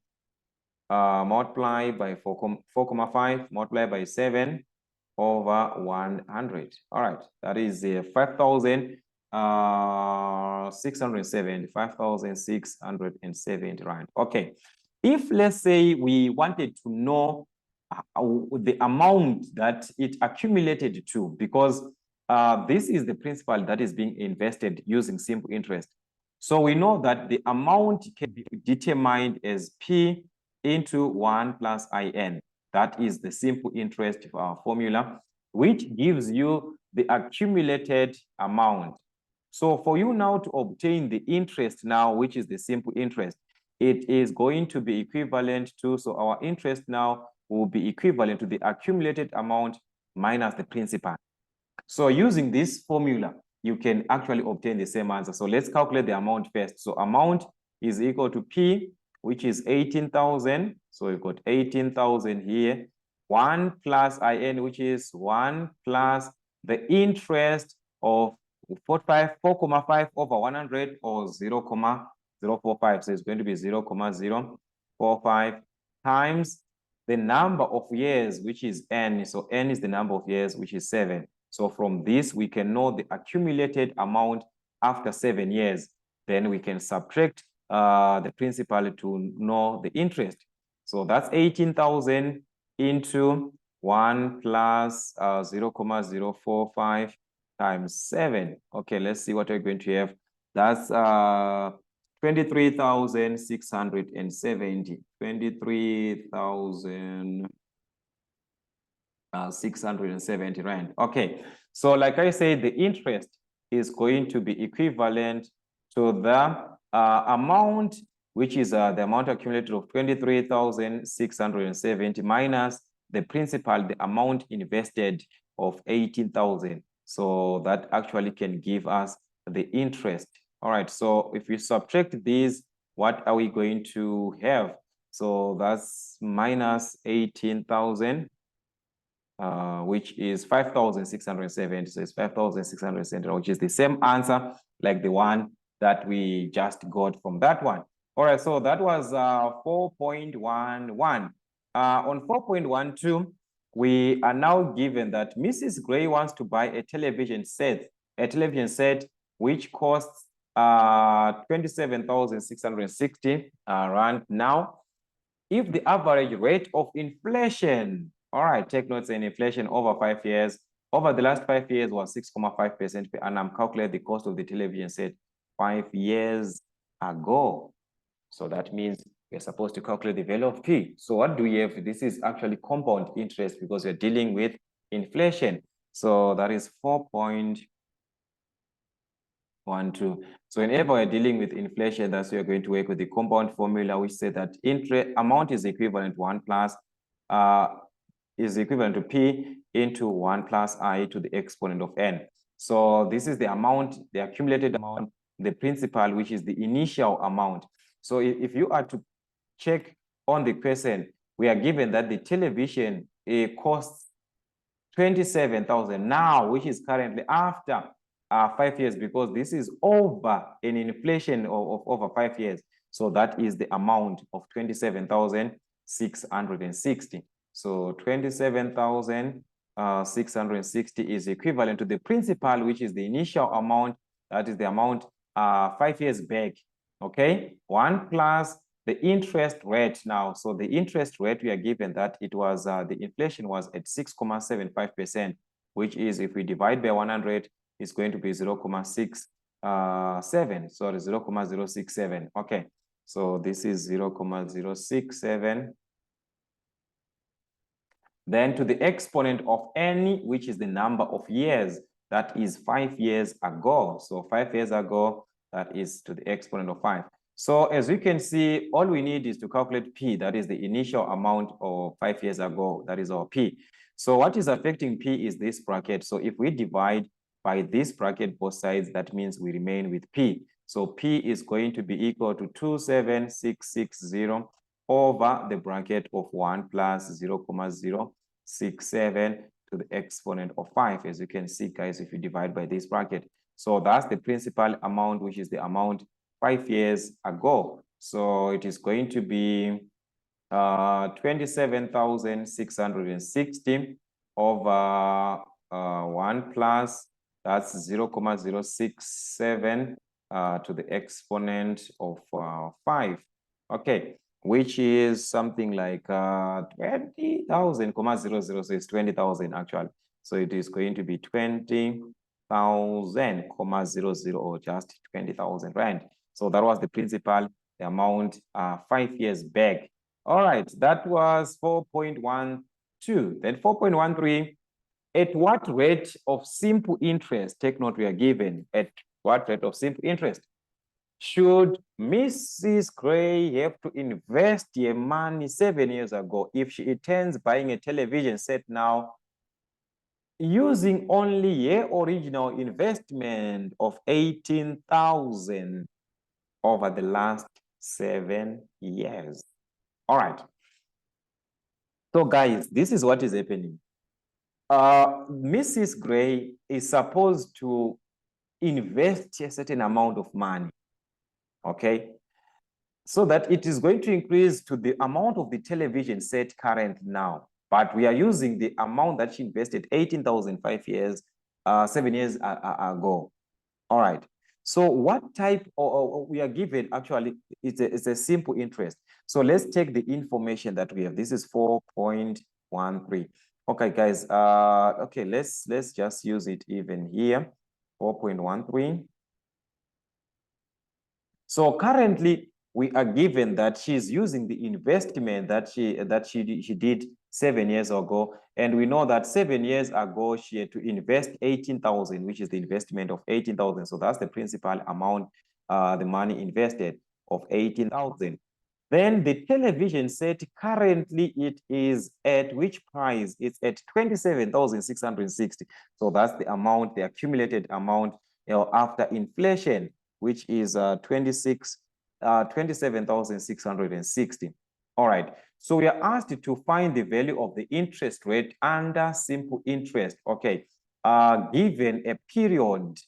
S1: multiplied by 4,5 multiplied by 7 over 100. All right, that is 5,670 rand. Okay, if let's say we wanted to know the amount that it accumulated to, because this is the principal that is being invested using simple interest. So we know that the amount can be determined as P into 1 plus IN. That is the simple interest formula, which gives you the accumulated amount. So for you now to obtain the interest now, which is the simple interest, it is going to be equivalent to, so our interest now will be equivalent to the accumulated amount minus the principal. So using this formula, you can actually obtain the same answer. So let's calculate the amount first. So amount is equal to P, which is 18,000. So we've got 18,000 here. 1 plus IN, which is 1 plus the interest of 4,5 over 100 or 0,045. So it's going to be 0,045 times the number of years, which is N. So N is the number of years, which is 7. So from this, we can know the accumulated amount after 7 years. Then we can subtract the principal to know the interest. So that's 18,000 into 1 plus 0,045 times 7. Okay, let's see what we're going to have. That's 23,670. 23,670 rand. Okay, so like I said, the interest is going to be equivalent to the amount, which is the amount accumulated of 23,670 minus the principal, the amount invested of 18,000. So that actually can give us the interest. All right, so if we subtract these, what are we going to have? So that's minus 18,000, which is 5,670. So it's 5,670, which is the same answer like the one that we just got from that one. All right, so that was 4.11. On 4.12, we are now given that Mrs. Gray wants to buy a television set which costs 27,660 rand. Now, if the average rate of inflation, all right, take notes, in inflation over 5 years, over the last 5 years was 6.5% per annum. Calculate the cost of the television set 5 years ago. So that means we're supposed to calculate the value of P. So what do we have? This is actually compound interest because we're dealing with inflation. So that is 4.12. So whenever we're dealing with inflation, that's why we're going to work with the compound formula, which says that interest amount is equivalent to 1 plus is equivalent to P into 1 plus I to the exponent of N. So this is the amount, the accumulated amount, the principal, which is the initial amount. So if you are to check on the question, we are given that the television costs 27,000 now, which is currently after 5 years, because this is over an inflation of over 5 years. So that is the amount of 27,660. So 27,660 is equivalent to the principal, which is the initial amount. That is the amount 5 years back. Okay, 1 plus the interest rate now. So the interest rate, we are given that it was the inflation was at 6.75%, which is, if we divide by 100, it's going to be 0.67. Sorry, 0.067. Okay, so this is 0.067. Then to the exponent of N, which is the number of years, that is 5 years ago. So 5 years ago, that is to the exponent of 5. So as you can see, all we need is to calculate P, that is the initial amount of 5 years ago, that is our P. So what is affecting P is this bracket. So if we divide by this bracket both sides, that means we remain with P. So P is going to be equal to 27660 over the bracket of 1 plus 0,067 to the exponent of 5. As you can see, guys, if you divide by this bracket. So that's the principal amount, which is the amount 5 years ago. So it is going to be 27,660 over 1 plus, that's 0,067 to the exponent of 5. Okay, which is something like 20,000, 0.00, so it's 20,000 actually. So it is going to be 20,000, 0.00, or just 20,000 rand. So that was the principal, the amount 5 years back. All right, that was 4.12. Then 4.13, at what rate of simple interest, take note we are given, at what rate of simple interest should Mrs. Gray have to invest her money 7 years ago if she intends buying a television set now using only her original investment of 18,000 over the last 7 years? All right. So guys, this is what is happening. Mrs. Gray is supposed to invest a certain amount of money, okay? So that it is going to increase to the amount of the television set current now. But we are using the amount that she invested, 18,000 7 years ago. All right. So what type we are given actually it's a simple interest. So let's take the information that we have. This is 4.13. Okay, guys. Okay, let's just use it even here. 4.13. So currently we are given that she's using the investment that she did 7 years ago, and we know that 7 years ago she had to invest 18,000, which is the investment of 18,000. So that's the principal amount, the money invested of 18,000. Then the television set, currently it is at which price? It's at 27,660. So that's the amount, the accumulated amount, after inflation, which is 27,660. All right. So we are asked to find the value of the interest rate under simple interest. Okay. Given a period,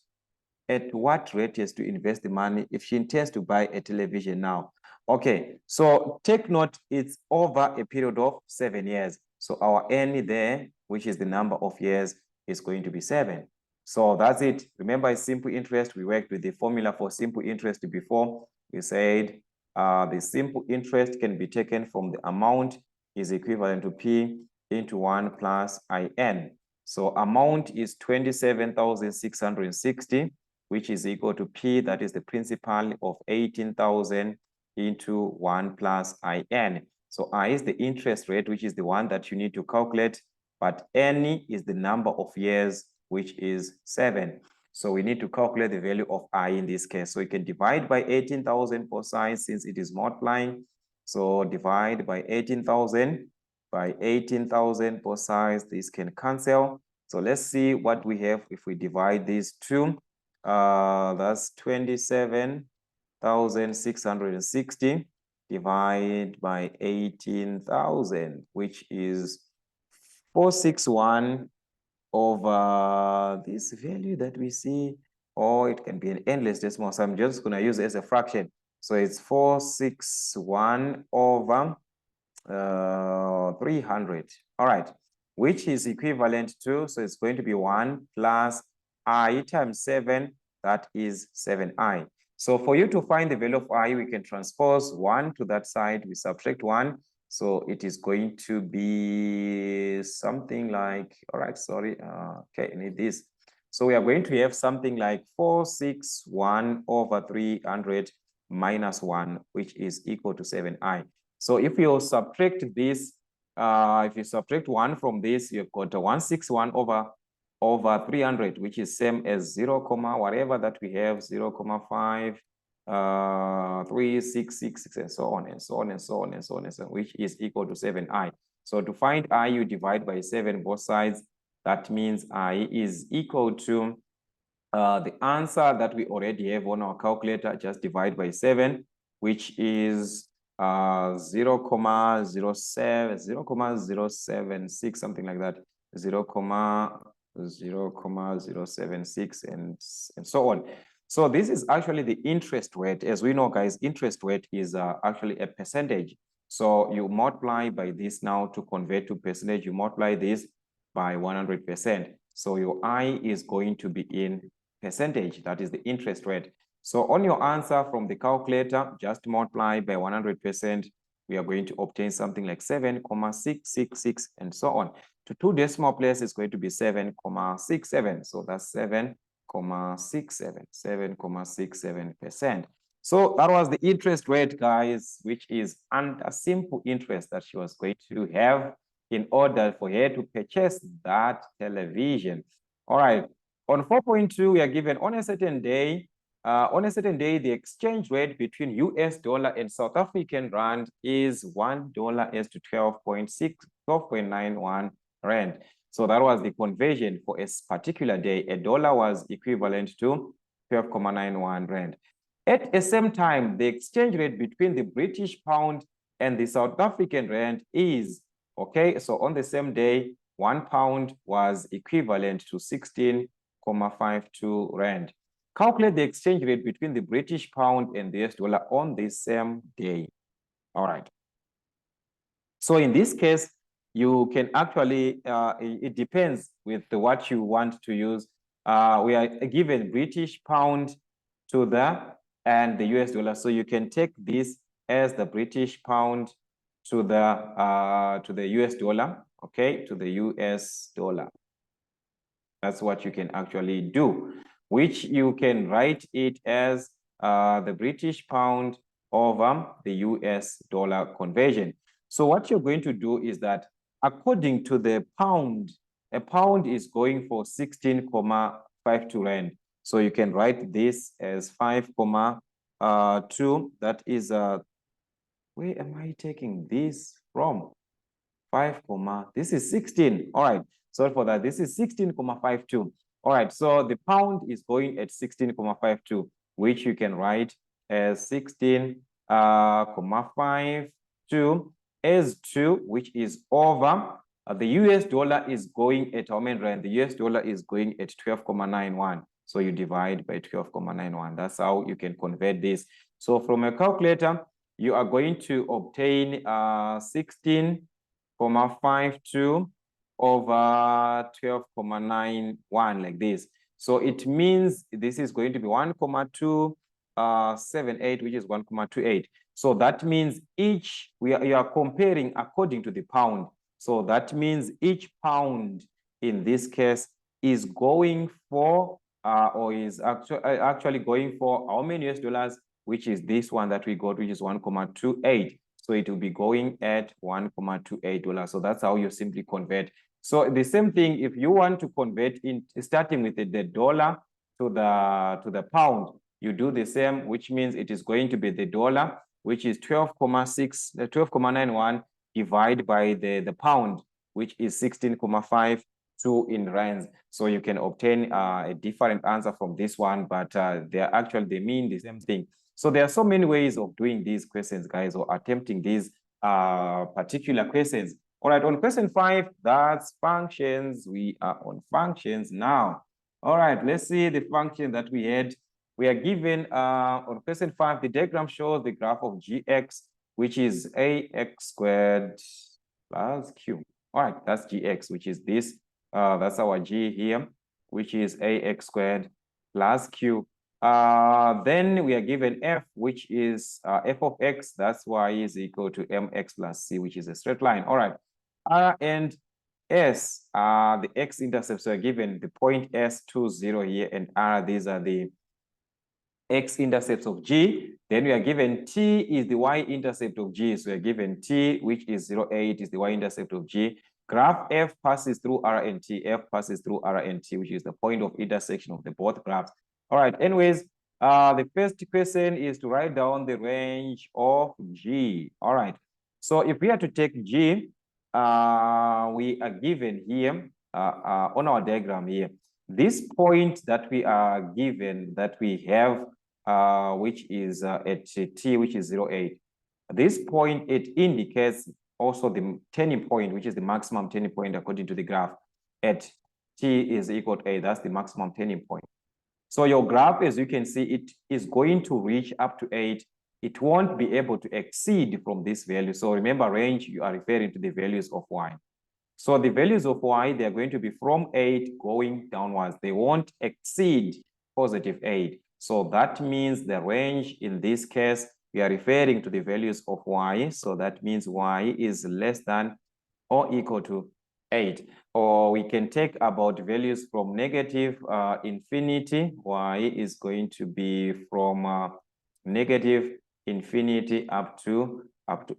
S1: at what rate is to invest the money if she intends to buy a television now? Okay, so take note, it's over a period of 7 years. So our N there, which is the number of years, is going to be 7. So that's it. Remember, it's simple interest. We worked with the formula for simple interest before. We said the simple interest can be taken from the amount is equivalent to P into 1 plus IN. So amount is 27,660, which is equal to P, that is the principal of 18,000 into 1 plus IN. So I is the interest rate, which is the one that you need to calculate, but N is the number of years, which is 7. So we need to calculate the value of I in this case. So you can divide by 18,000 for size since it is multiplying. So divide by 18,000 for size, this can cancel. So let's see what we have if we divide these two. That's 27,660 divided by 18,000, which is 461 over this value that we see, or it can be an endless decimal. So I'm just going to use it as a fraction. So it's 461 over 300. All right, which is equivalent to, so it's going to be 1 plus I times 7, that is 7I. So for you to find the value of I, we can transpose 1 to that side, we subtract 1. So it is going to be something like, all right, sorry, okay, I need this. So we are going to have something like 461 over 300 minus 1, which is equal to 7I. So if you subtract this, if you subtract 1 from this, you've got 161 over 300, which is same as 0, whatever that we have, 0, 0.5, 3, 6, 6, 6, and so on, and so on, and so on, and so on, and so on, which is equal to 7i. So to find I, you divide by 7 both sides. That means I is equal to the answer that we already have on our calculator. Just divide by 7, which is 0.076, something like that, 0.076, and so on. So this is actually the interest rate. As we know, guys, interest rate is actually a percentage. So you multiply by this now to convert to percentage. You multiply this by 100%. So your I is going to be in percentage. That is the interest rate. So on your answer from the calculator, just multiply by 100%. We are going to obtain something like 7,666 and so on. To 2 decimal places, it's going to be 7,67. So that's 7,67%. So that was the interest rate, guys, which is under simple interest that she was going to have in order for her to purchase that television. All right. On 4.2, we are given on a certain day, the exchange rate between US dollar and South African rand is $1 is to 12.91 rand. So that was the conversion for a particular day. A dollar was equivalent to 12.91 rand. At the same time, the exchange rate between the British pound and the South African rand is, okay, so on the same day, £1 was equivalent to 16.52 rand. Calculate the exchange rate between the British pound and the US dollar on the same day. All right. So in this case, you can actually, it depends with what you want to use. We are given British pound to and the US dollar. So you can take this as the British pound to the US dollar, okay, to the US dollar. That's what you can actually do, which you can write it as the British pound over the US dollar conversion. So what you're going to do is that according to the pound, a pound is going for 16.52 rand. So you can write this as 5.2. That is, where am I taking this from? 5, this is 16. All right. Sorry for that. This is 16.52. All right. So the pound is going at 16.52, which you can write as 16.52 as 2, which is over. The US dollar is going at how many rand? The US dollar is going at 12.91. So you divide by 12.91. That's how you can convert this. So from a calculator, you are going to obtain 16.52 over 12.91 like this. So it means this is going to be 1.278, which is 1.28. So that means we are comparing according to the pound. So that means each pound in this case is going for or is actually going for how many US dollars, which is this one that we got, which is 1.28. So it will be going at $1.28. So that's how you simply convert. So the same thing, if you want to convert in starting with the dollar to the pound, you do the same, which means it is going to be the dollar, which is 12.91 divided by the pound, which is 16.52 in rands. So you can obtain a different answer from this one, but they mean the same thing. So there are so many ways of doing these questions, guys, or attempting these particular questions. All right, on question 5, that's functions. We are on functions now. All right, let's see the function that we had. We are given on question 5, the diagram shows the graph of gx, which is ax squared plus q. All right, that's gx, which is this. That's our g here, which is ax squared plus q. Then we are given f, which is f of x, that's y is equal to mx plus c, which is a straight line. All right, r and s are the x-intercepts. So are given the point s 2, 0 here, and r, these are the x-intercepts of g. Then we are given t is the y-intercept of g. So we are given t, which is 0, 8, is the y-intercept of g. Graph f passes through r and t, f passes through r and t, which is the point of intersection of the both graphs. All right, anyways, The first question is to write down the range of G. All right. So if we are to take G, we are given here on our diagram here. This point that we are given that we have, which is at T, which is 0.8. This point, it indicates also the turning point, which is the maximum turning point according to the graph at T is equal to 8. That's the maximum turning point. So your graph, as you can see, it is going to reach up to 8. It won't be able to exceed from this value. So remember, range, you are referring to the values of y. So the values of y, they're going to be from 8 going downwards. They won't exceed positive 8. So that means the range in this case, we are referring to the values of y. So that means y is less than or equal to 8. Or we can take about values from negative infinity. Y is going to be from negative infinity up to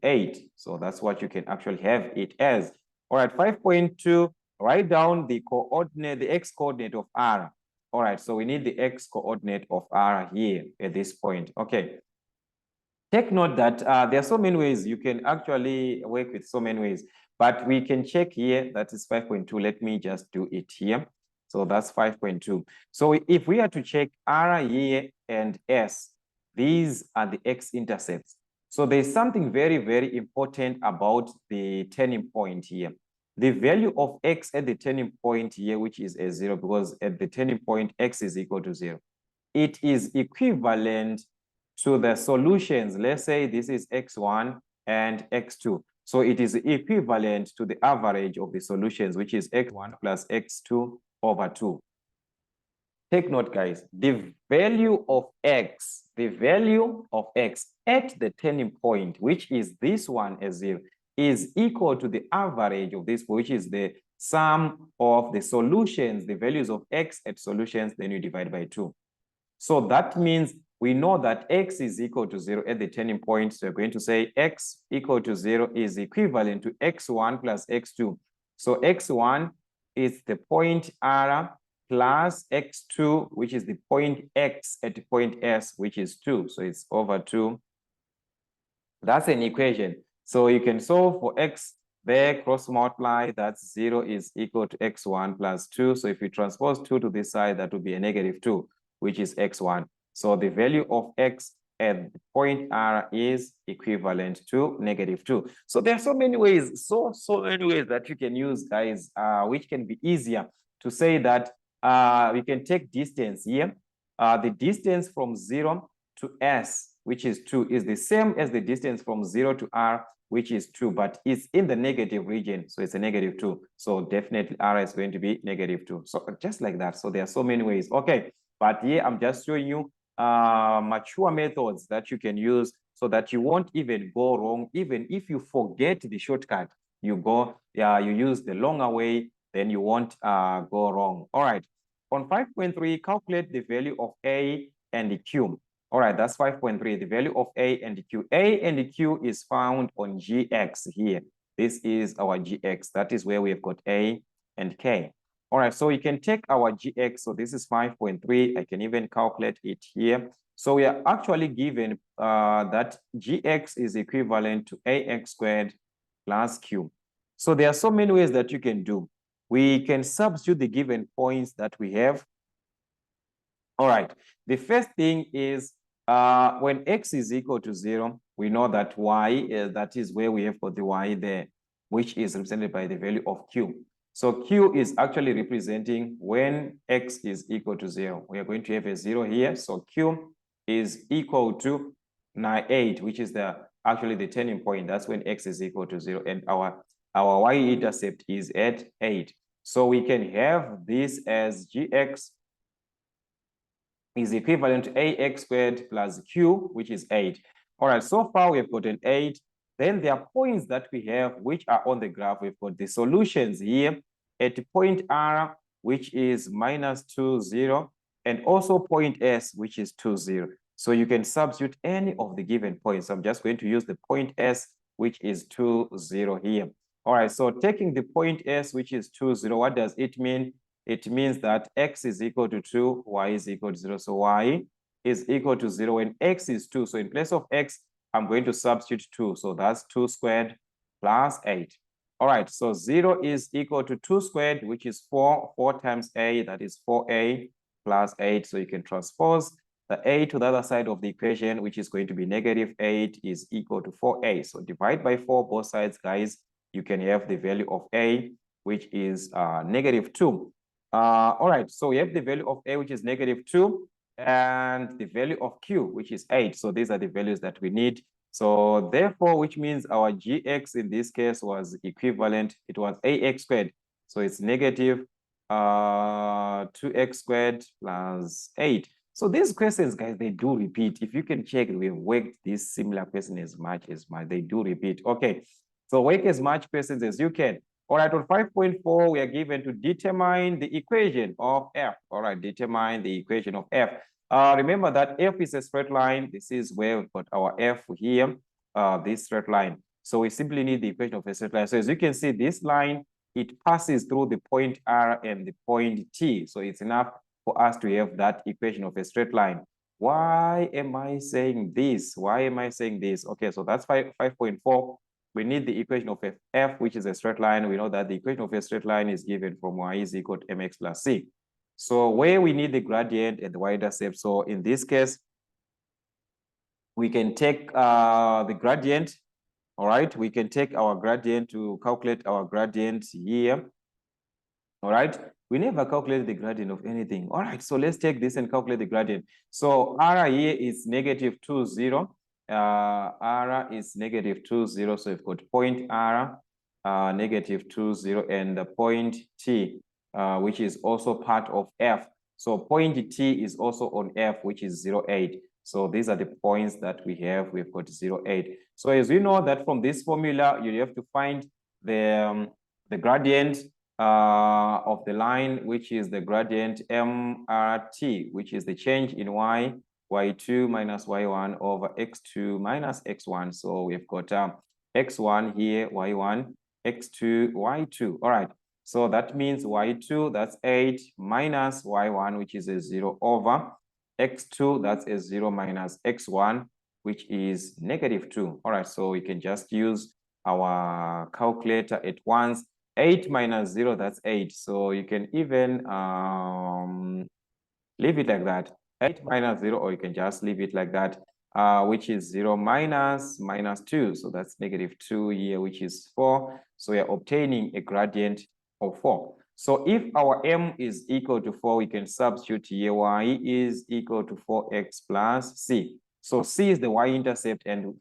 S1: 8. So that's what you can actually have it as. All right, 5.2, write down the coordinate, the x coordinate of R. All right, so we need the x coordinate of R here at this point. Okay. Take note that there are so many ways you can actually work with so many ways, but we can check here. That is 5.2. Let me just do it here. So that's 5.2. So if we are to check R here and S, these are the x-intercepts. So there's something very, very important about the turning point here. The value of x at the turning point here, which is a 0, because at the turning point, x is equal to 0. It is equivalent to the solutions. Let's say this is x1 and x2. So it is equivalent to the average of the solutions, which is x1 plus x2 over 2. Take note, guys, the value of x at the turning point, which is this one as 0, is equal to the average of this, which is the sum of the solutions, the values of x at solutions, then you divide by 2. So that means we know that x is equal to 0 at the turning point. So we're going to say x equal to 0 is equivalent to x1 plus x2. So x1 is the point R plus x2, which is the point x at the point S, which is 2. So it's over 2. That's an equation. So you can solve for x there, cross multiply, that's 0 is equal to x1 plus 2. So if you transpose 2 to this side, that would be a negative 2, which is x1. So the value of x at the point R is equivalent to negative 2. So there are so many ways, so many ways that you can use, guys, which can be easier to say that we can take distance here. The distance from 0 to S, which is 2, is the same as the distance from 0 to R, which is 2, but it's in the negative region, so it's a negative 2. So definitely R is going to be negative 2. So just like that. So there are so many ways. Okay, but here I'm just showing you mature methods that you can use so that you won't even go wrong. Even if you forget the shortcut, you use the longer way, then you won't go wrong. All right. On 5.3, calculate the value of A and the Q. All right, that's 5.3, the value of A and the Q. A and the Q is found on GX here. This is our GX. That is where we have got A and K. All right, so you can take our GX. So this is 5.3. I can even calculate it here. So we are actually given that GX is equivalent to AX squared plus Q. So there are so many ways that you can do. We can substitute the given points that we have. All right, the first thing is when x is equal to 0, we know that y, that is where we have got the y there, which is represented by the value of q. So q is actually representing when x is equal to 0. We are going to have a 0 here. So q is equal to 8, which is actually the turning point. That's when x is equal to 0. And our y-intercept is at 8. So we can have this as gx is equivalent to ax squared plus q, which is 8. All right, so far we have got an 8. Then there are points that we have which are on the graph. We've got the solutions here at point R, which is minus 2, 0, and also point S, which is 2, 0. So you can substitute any of the given points. I'm just going to use the point S, which is 2, 0 here. All right, so taking the point S, which is 2, 0, what does it mean? It means that x is equal to 2, y is equal to 0. So y is equal to 0 when x is 2. So in place of x, I'm going to substitute 2. So that's 2 squared plus 8. All right, so 0 is equal to 2 squared, which is 4. 4 times a, that is 4a plus 8. So you can transpose the a to the other side of the equation, which is going to be negative 8 is equal to 4a. So divide by 4 both sides, guys. You can have the value of a, which is negative 2. All right, so we have the value of a, which is negative 2, and the value of q, which is 8. So these are the values that we need. So therefore, which means our gx in this case was equivalent. It was ax squared. So it's negative 2x squared plus 8. So these questions, guys, they do repeat. If you can check, we've worked this similar question as much. They do repeat. Okay, so work as much questions as you can. All right, on 5.4, we are given to determine the equation of f. All right, determine the equation of f. Remember that f is a straight line. This is where we've got our f here, this straight line. So we simply need the equation of a straight line. So as you can see, this line, it passes through the point R and the point T. So it's enough for us to have that equation of a straight line. Why am I saying this? Why am I saying this? Okay, so that's 5.4. We need the equation of f, which is a straight line. We know that the equation of a straight line is given from y is equal to mx plus c. So where we need the gradient and the y-intercept. So in this case, we can take the gradient. All right, we can take our gradient to calculate our gradient here. All right, we never calculate the gradient of anything. All right, so let's take this and calculate the gradient. So r here is negative 2, 0. R is negative 2, 0. So we've got point R, negative 2, 0, and the point T, which is also part of F. So point T is also on F, which is 0, 8. So these are the points that we have. We've got 0, 8. So as we know that from this formula, you have to find the gradient of the line, which is the gradient MRT, which is the change in y, y2 minus y1 over x2 minus x1. So we've got x1 here, y1, x2, y2. All right. So that means y2, that's 8 minus y1, which is a 0 over x2, that's a 0 minus x1, which is negative 2. All right. So we can just use our calculator at once. 8 minus 0, that's 8. So you can even leave it like that. 8 minus 0, or you can just leave it like that, which is 0 minus 2. So that's negative 2 here, which is 4. So we are obtaining a gradient of 4. So if our m is equal to 4, we can substitute here y is equal to 4x plus c. So c is the y-intercept, and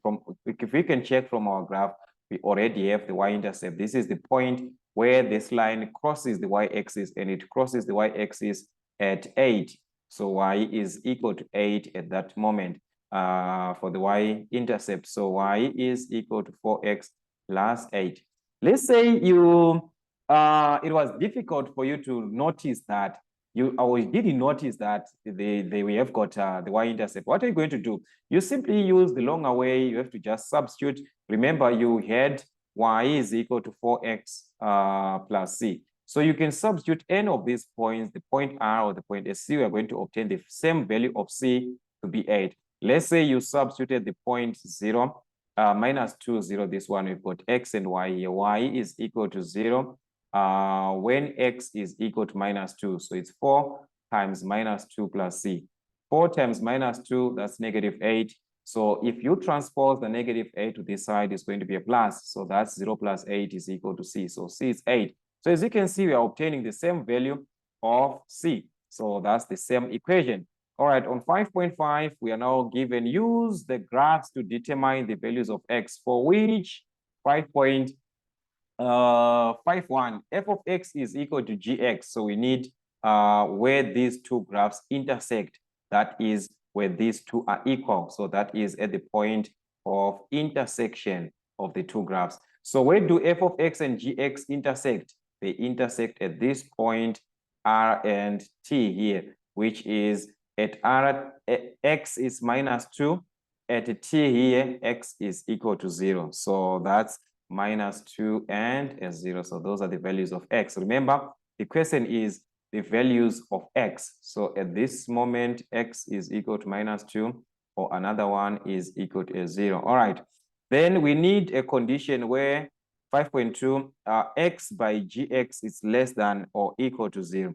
S1: if we can check from our graph, we already have the y-intercept. This is the point where this line crosses the y-axis, and it crosses the y-axis at 8. So y is equal to 8 at that moment for the y-intercept. So y is equal to 4x plus 8. Let's say you it was difficult for you to notice that you didn't notice that we have got the y-intercept. What are you going to do? You simply use the longer way. You have to just substitute. Remember, you had y is equal to 4x plus c. So you can substitute any of these points, the point R or the point C. We are going to obtain the same value of c to be 8. Let's say you substituted the point 0, minus 2, 0. This one, we've got x and y here. Y is equal to 0 when x is equal to minus 2. So it's 4 times minus 2 plus c. 4 times minus 2, that's negative 8. So if you transpose the negative 8 to this side, it's going to be a plus. So that's 0 plus 8 is equal to c. So c is 8. So as you can see, we are obtaining the same value of c. So that's the same equation. All right, on 5.5, we are now given use the graphs to determine the values of x, for which 5.51, f of x is equal to gx. So we need where these two graphs intersect. That is where these two are equal. So that is at the point of intersection of the two graphs. So where do f of x and gx intersect? They intersect at this point R and T here, which is at R, x is minus 2. At T here, x is equal to 0. So that's minus 2 and 0. So those are the values of x. Remember, the question is the values of x. So at this moment, x is equal to -2, or another one is equal to 0. All right. Then we need a condition where 5.2 x by gx is less than or equal to 0.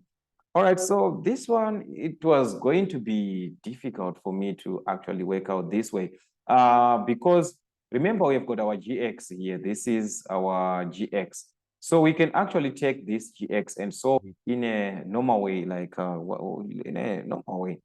S1: All right, so this one, it was going to be difficult for me to actually work out this way because remember we have got our gx here. This is our gx. So we can actually take this gx and solve it in a normal way, like in a normal way.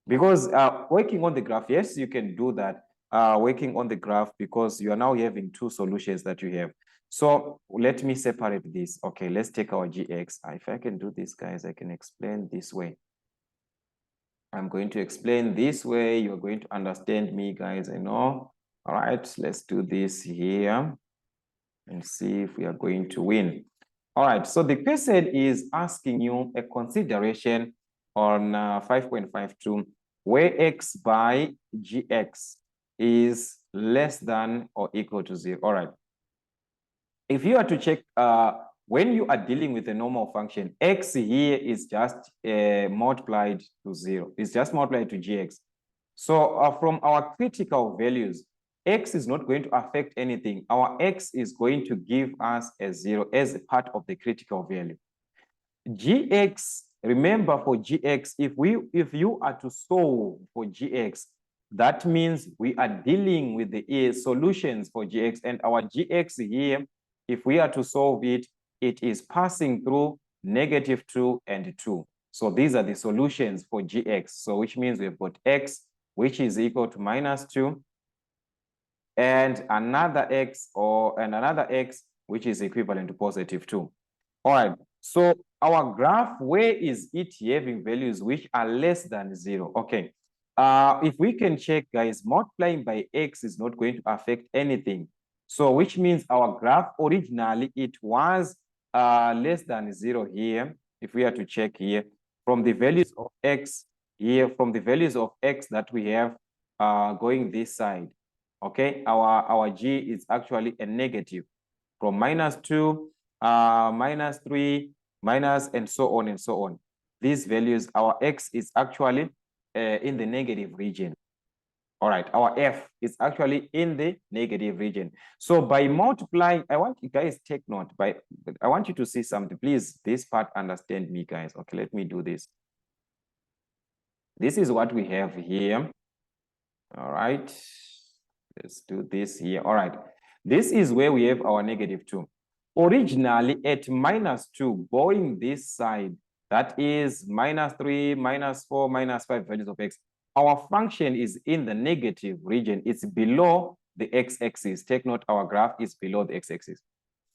S1: Because working on the graph, yes, you can do that. Working on the graph because you are now having two solutions that you have. So let me separate this. Okay, let's take our gx. If I can do this, guys, I can explain this way. I'm going to explain this way. You're going to understand me, guys, I know. All right, let's do this here and see if we are going to win. All right, so the question is asking you a consideration on 5.52 where x by gx is less than or equal to 0. All right. If you are to check, when you are dealing with a normal function, x here is just multiplied to 0. It's just multiplied to gx. So from our critical values, x is not going to affect anything. Our x is going to give us a 0 as a part of the critical value. Gx, remember for gx, if you are to solve for gx, that means we are dealing with the solutions for gx, and our gx here, if we are to solve it, it is passing through -2 and 2. So these are the solutions for gx. So which means we've got x, which is equal to -2, and another x which is equivalent to +2. All right, so our graph, where is it having values which are less than 0? Okay, if we can check, guys, multiplying by x is not going to affect anything. So which means our graph originally, it was less than 0 here. If we are to check here, from the values of x here, from the values of x that we have going this side, okay, our g is actually a negative from -2, -3, minus, and so on and so on. These values, our x is actually in the negative region. All right, our f is actually in the negative region. So by multiplying, I want you guys take note, I want you to see something. Please, this part, understand me, guys. Okay, let me do this. This is what we have here. All right, let's do this here. All right, this is where we have our -2. Originally at -2, going this side, that is -3, -4, -5 values of x. Our function is in the negative region. It's below the x-axis. Take note, our graph is below the x-axis.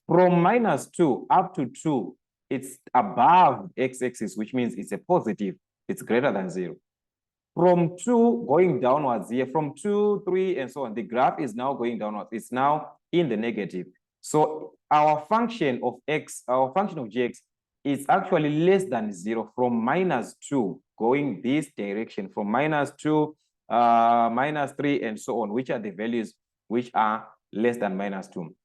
S1: From -2 up to 2, it's above x-axis, which means it's a positive. It's greater than 0. From 2 going downwards here, from 2, 3, and so on, the graph is now going downwards. It's now in the negative. So our function of x, our function of gx, is actually less than 0 from -2 going this direction, from -2, -3, and so on, which are the values which are less than -2.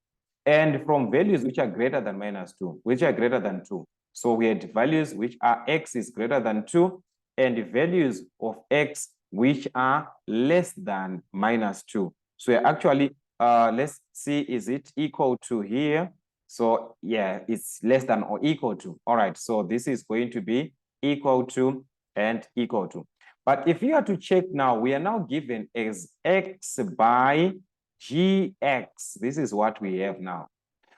S1: And from values which are greater than -2, which are greater than 2. So we had values which are x is greater than 2, and the values of x which are less than -2. So actually, let's see, is it equal to here? So yeah, it's less than or equal to. All right, so this is going to be equal to and equal to. But if you are to check now, we are now given as x by gx. This is what we have now.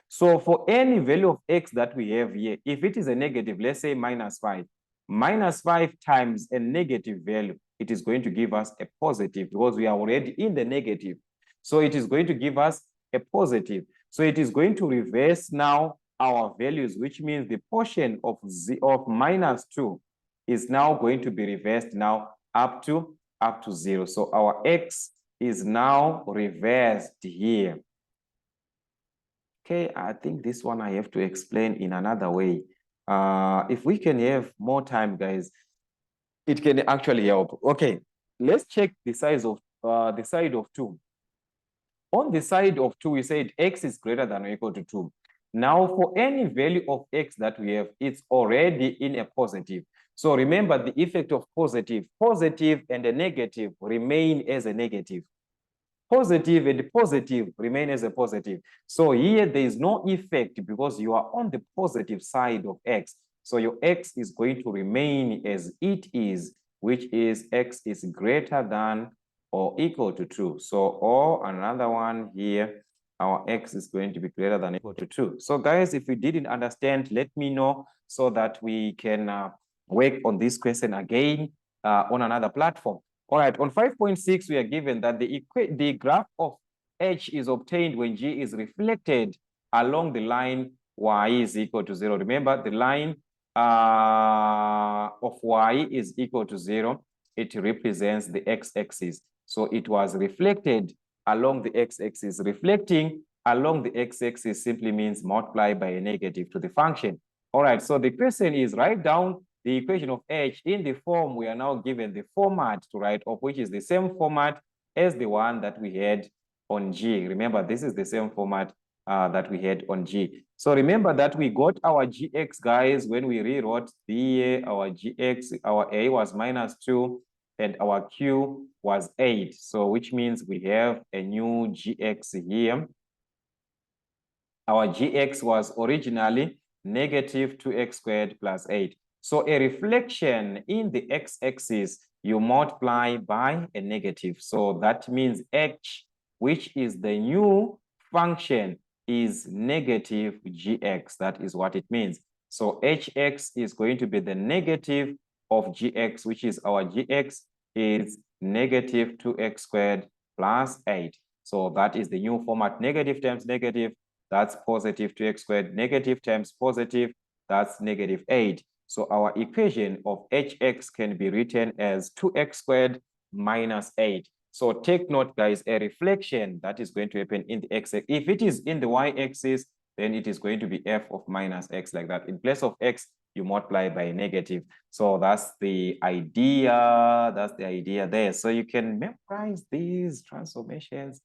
S1: So for any value of x that we have here, if it is a negative, let's say -5, -5 times a negative value, it is going to give us a positive because we are already in the negative. So it is going to give us a positive. So it is going to reverse now our values, which means the portion of -2 is now going to be reversed now up to 0. So our x is now reversed here. Okay, I think this one I have to explain in another way. If we can have more time, guys, it can actually help. Okay, let's check the size of 2. On the side of 2, we said x is greater than or equal to 2. Now, for any value of x that we have, it's already in a positive. So remember the effect of positive. Positive and a negative remain as a negative. Positive and positive remain as a positive. So here there is no effect because you are on the positive side of x. So your x is going to remain as it is, which is x is greater than or equal to 2. So, or another one here, our x is going to be greater than or equal to 2. So guys, if you didn't understand, let me know so that we can work on this question again on another platform. All right, on 5.6, we are given that the graph of h is obtained when g is reflected along the line y is equal to 0. Remember, the line of y is equal to 0. It represents the x-axis. So it was reflected along the x-axis. Reflecting along the x-axis simply means multiply by a negative to the function. All right, so the question is write down the equation of h in the form we are now given the format to write of, which is the same format as the one that we had on G. Remember, this is the same format that we had on G. So remember that we got our gx, guys, when we rewrote our gx, our a was -2 and our q was 8. So which means we have a new gx here. Our gx was originally negative 2x squared plus 8. So a reflection in the x-axis, you multiply by a negative. So that means h, which is the new function, is negative gx. That is what it means. So hx is going to be the negative of gx, which is our gx is negative 2x squared plus 8. So that is the new format, negative times negative. That's positive 2x squared, negative times positive, that's negative 8. So our equation of hx can be written as 2x squared minus 8. So take note, guys, a reflection that is going to happen in the x-axis. If it is in the y-axis, then it is going to be f of minus x, like that. In place of x, you multiply by a negative. So that's the idea. That's the idea there. So you can memorize these transformations.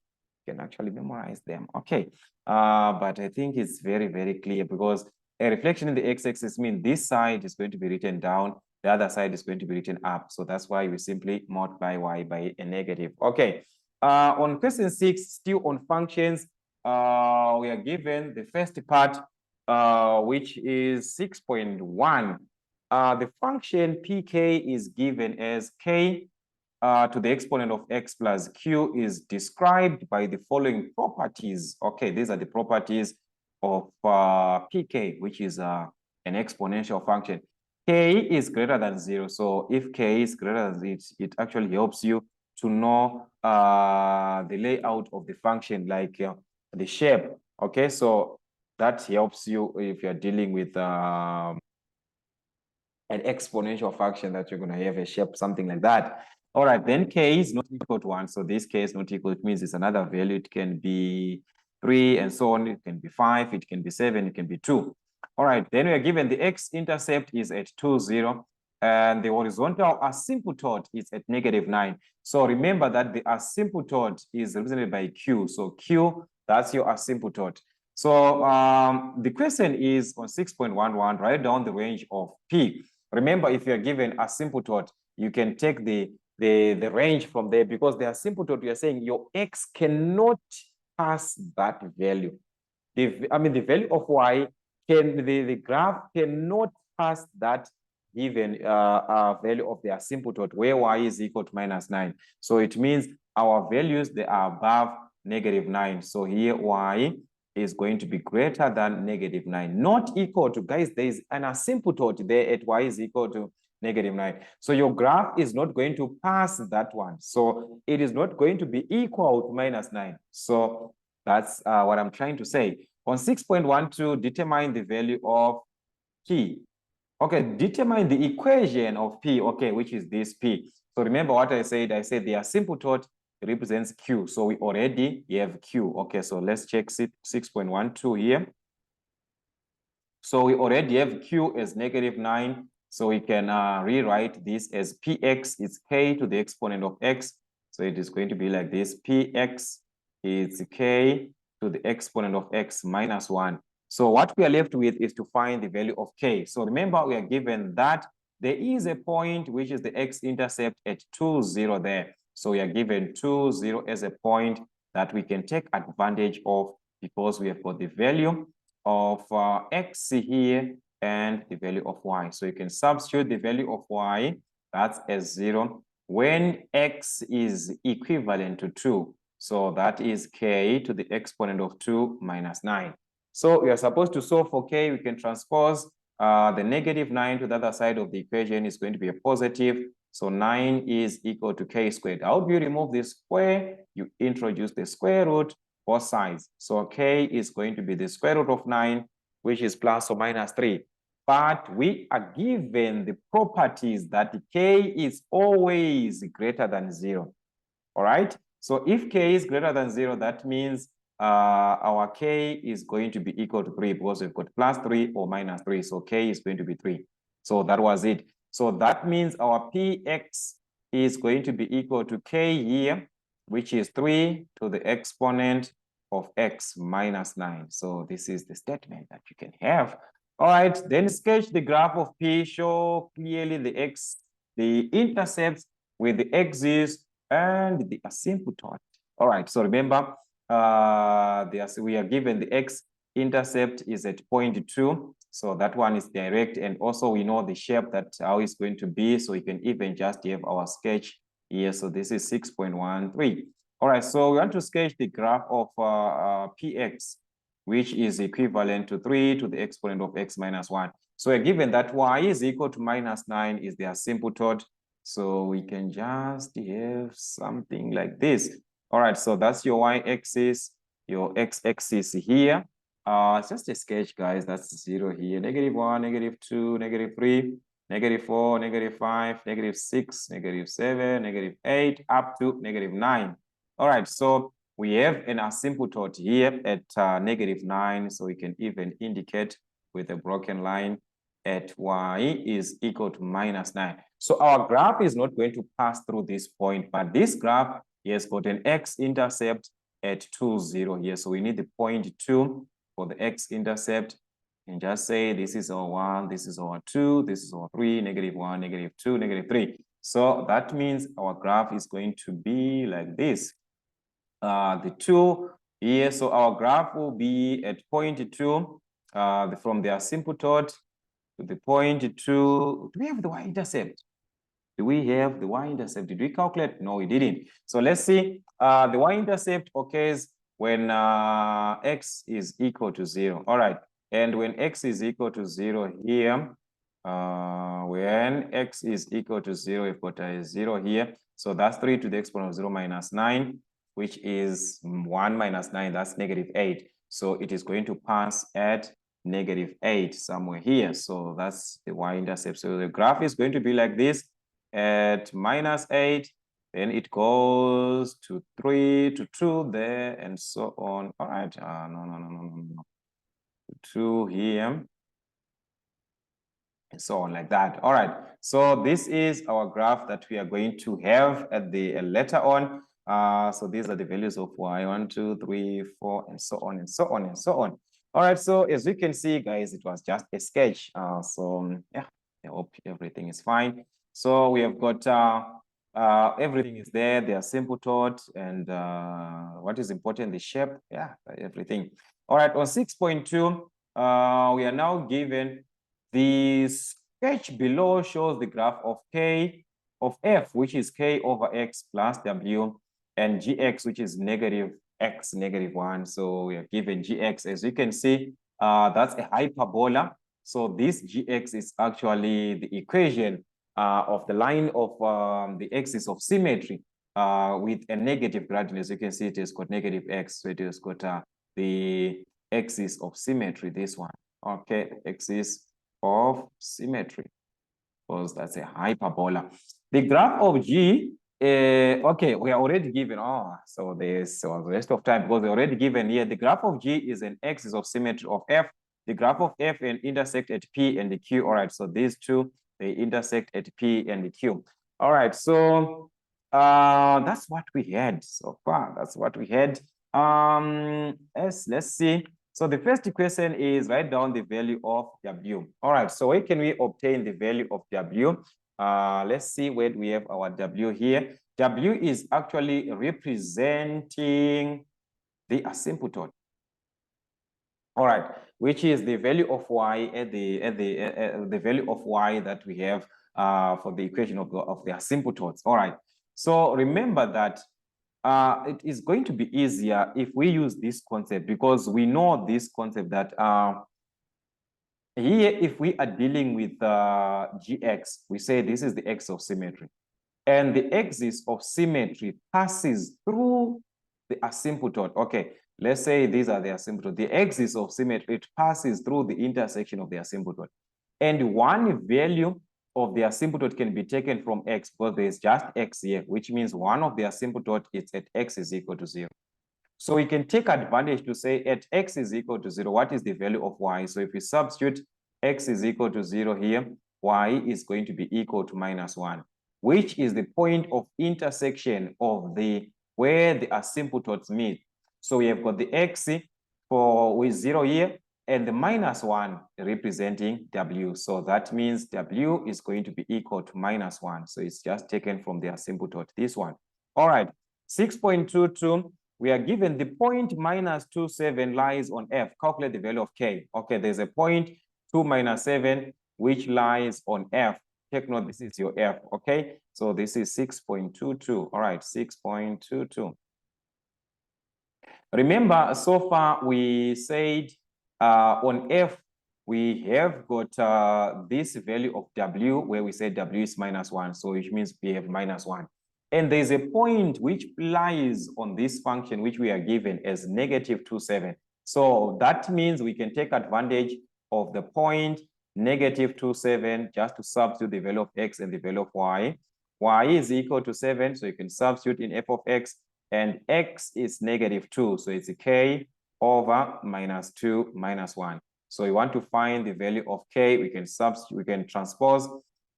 S1: You can actually memorize them. Okay. But I think it's very, very clear because a reflection in the x-axis means this side is going to be written down, the other side is going to be written up. So that's why we simply multiply y by a negative. Okay. On question 6, still on functions, we are given the first part, which is 6.1. The function pk is given as k to the exponent of x plus q is described by the following properties. Okay, these are the properties of pk, which is an exponential function. K is greater than 0. So if k is greater than 0, it actually helps you to know the layout of the function, like the shape. Okay, so that helps you if you're dealing with an exponential function that you're going to have a shape, something like that. All right, then k is not equal to 1. So this k is not equal, it means it's another value. It can be 3 and so on. It can be 5, it can be 7, it can be 2. All right, then we are given the x-intercept is at 2, 0. And the horizontal asymptote is at -9. So remember that the asymptote is represented by q. So q, that's your asymptote. So the question is on 6.11, write down the range of p. Remember, if you're given asymptote, you can take the range from there, because the asymptote, we are saying your x cannot pass that value. The value of y, the graph cannot pass that given value of the asymptote, where y is equal to -9. So it means our values, they are above -9. So here y is going to be greater than -9, not equal to, guys, there is an asymptote there at y is equal to -9. So your graph is not going to pass that one. So it is not going to be equal to -9. So that's what I'm trying to say. On 6.12, determine the value of p. Okay, determine the equation of p, okay, which is this p. So remember what I said the asymptote represents q. So we already have q. Okay, so let's check 6.12 here. So we already have q as -9. So we can rewrite this as px is k to the exponent of x. So it is going to be like this. Px is k to the exponent of x -1. So what we are left with is to find the value of k. So remember, we are given that there is a point which is the x-intercept at 2, 0 there. So we are given 2, 0 as a point that we can take advantage of because we have got the value of x here and the value of y. So you can substitute the value of y, that's as 0, when x is equivalent to 2. So that is k to the exponent of 2 minus 9. So we are supposed to solve for k. We can transpose the negative 9 to the other side of the equation is going to be a positive. So 9 is equal to k squared. How do you remove this square? You introduce the square root both sides. So k is going to be the square root of 9, which is plus or minus 3. But we are given the properties that k is always greater than 0. All right? So if k is greater than 0, that means our k is going to be equal to 3 because we've got plus 3 or minus 3. So k is going to be 3. So that was it. So that means our px is going to be equal to k here, which is 3 to the exponent of x minus 9. So this is the statement that you can have. All right, then sketch the graph of p, show clearly the intercepts with the axis and the asymptote. All right, so remember, we are given the x-intercept is at 0.2. So that one is direct. And also we know the shape that how it's going to be. So you can even just have our sketch here. So this is 6.13. All right, so we want to sketch the graph of px, which is equivalent to 3 to the exponent of x minus 1. So we're given that y is equal to minus 9 is the asymptote. So we can just have something like this. All right, so that's your y-axis, your x-axis here. It's just a sketch, guys. That's 0 here. -1, -2, -3, -4, -5, -6, -7, -8, up to -9. All right, so we have an asymptote here at -9. So we can even indicate with a broken line at y is equal to -9. So our graph is not going to pass through this point, but this graph has got an x-intercept at 2, 0 here. So we need the point 2 for the x-intercept. And just say this is our 1, this is our 2, this is our 3, -1, -2, -3. So that means our graph is going to be like this. The 2 here, so our graph will be at point 2 from the asymptote to the point 2. Do we have the y-intercept? Do we have the y-intercept? Did we calculate? No, we didn't. So let's see. The y-intercept occurs when x is equal to 0. All right. And when x is equal to 0 here, when x is equal to 0, we've got a 0 here. So that's 3 to the exponent of 0 minus 9, which is 1 minus 9, that's -8. So it is going to pass at -8 somewhere here. So that's the y-intercept. So the graph is going to be like this. At -8, then it goes to 3 to 2 there, and so on. All right, no. 2 here, and so on like that. All right, so this is our graph that we are going to have at the later on. So these are the values of y, 1, 2, 3, 4, and so on, and so on, and so on. All right, so as you can see, guys, it was just a sketch. So yeah, I hope everything is fine. So we have got everything is there, the asymptote, and what is important, the shape, yeah, everything. All right, on 6.2, we are now given the sketch below shows the graph of k of f, which is k over x plus w, and gx, which is -x, -1. So we are given gx. As you can see, that's a hyperbola. So this gx is actually the equation of the line of the axis of symmetry with a negative gradient. As you can see, it has got -x. So it has got the axis of symmetry, this one. Okay, axis of symmetry, because that's a hyperbola. The graph of G, okay, we are already given, so there's the rest of time, because we're already given here, the graph of G is an axis of symmetry of F. The graph of F and intersect at P and the Q. All right, so these two, they intersect at P and the Q. All right, so that's what we had so far. That's what we had. Let's see. So the first question is write down the value of W. All right, so where can we obtain the value of W? Let's see where we have our W here. W is actually representing the asymptote. All right, which is the value of y at the value of y that we have for the equation of the asymptotes. All right, so remember that it is going to be easier if we use this concept, because we know this concept that here, if we are dealing with gx, we say this is the x of symmetry, and the axis of symmetry passes through the asymptote. Okay, let's say these are the asymptote. The axis of symmetry, it passes through the intersection of the asymptote. And one value of the asymptote can be taken from x, because there is just x here, which means one of the asymptote is at x is equal to 0. So we can take advantage to say at x is equal to 0, what is the value of y? So if we substitute x is equal to 0 here, y is going to be equal to -1, which is the point of intersection of the where the asymptotes meet. So we have got the x with 0 here, and the -1 representing w. So that means w is going to be equal to -1. So it's just taken from the asymptote, this one. All right, 6.22. We are given the point -27 lies on F. Calculate the value of K. Okay, there's a point 2 - 7 which lies on F. Take note, this is your F, okay? So this is 6.22. All right, 6.22. Remember, so far we said on F, we have got this value of W, where we say W is -1. So which means we have -1. And there's a point which lies on this function, which we are given as -27. So that means we can take advantage of the point -27 just to substitute the value of x and the value of y. Y is equal to 7, so you can substitute in f of x, and x is -2, so it's a k over -2 - 1. So we want to find the value of k. We can substitute, we can transpose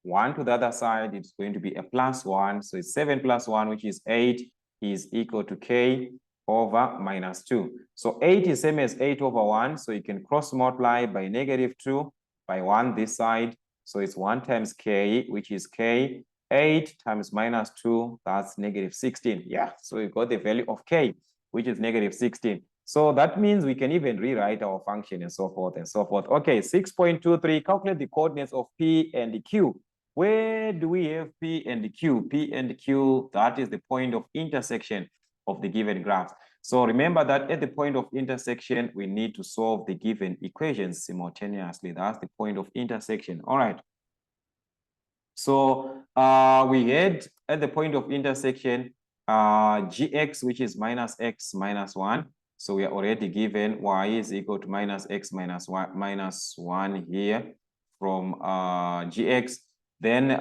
S1: 1 to the other side. It's going to be a +1. So it's 7 + 1, which is 8, is equal to k over -2. So 8 is same as 8 over 1. So you can cross multiply by -2 by 1 this side. So it's 1 times k, which is k. 8 times -2, that's -16. Yeah, so we got the value of k, which is -16. So that means we can even rewrite our function and so forth and so forth. Okay, 6.23, calculate the coordinates of P and Q. Where do we have P and Q? P and Q, that is the point of intersection of the given graphs. So remember that at the point of intersection, we need to solve the given equations simultaneously. That's the point of intersection. All right. So we had at the point of intersection, gx, which is -x - 1. So we are already given y is equal to -x - 1 here from gx. Then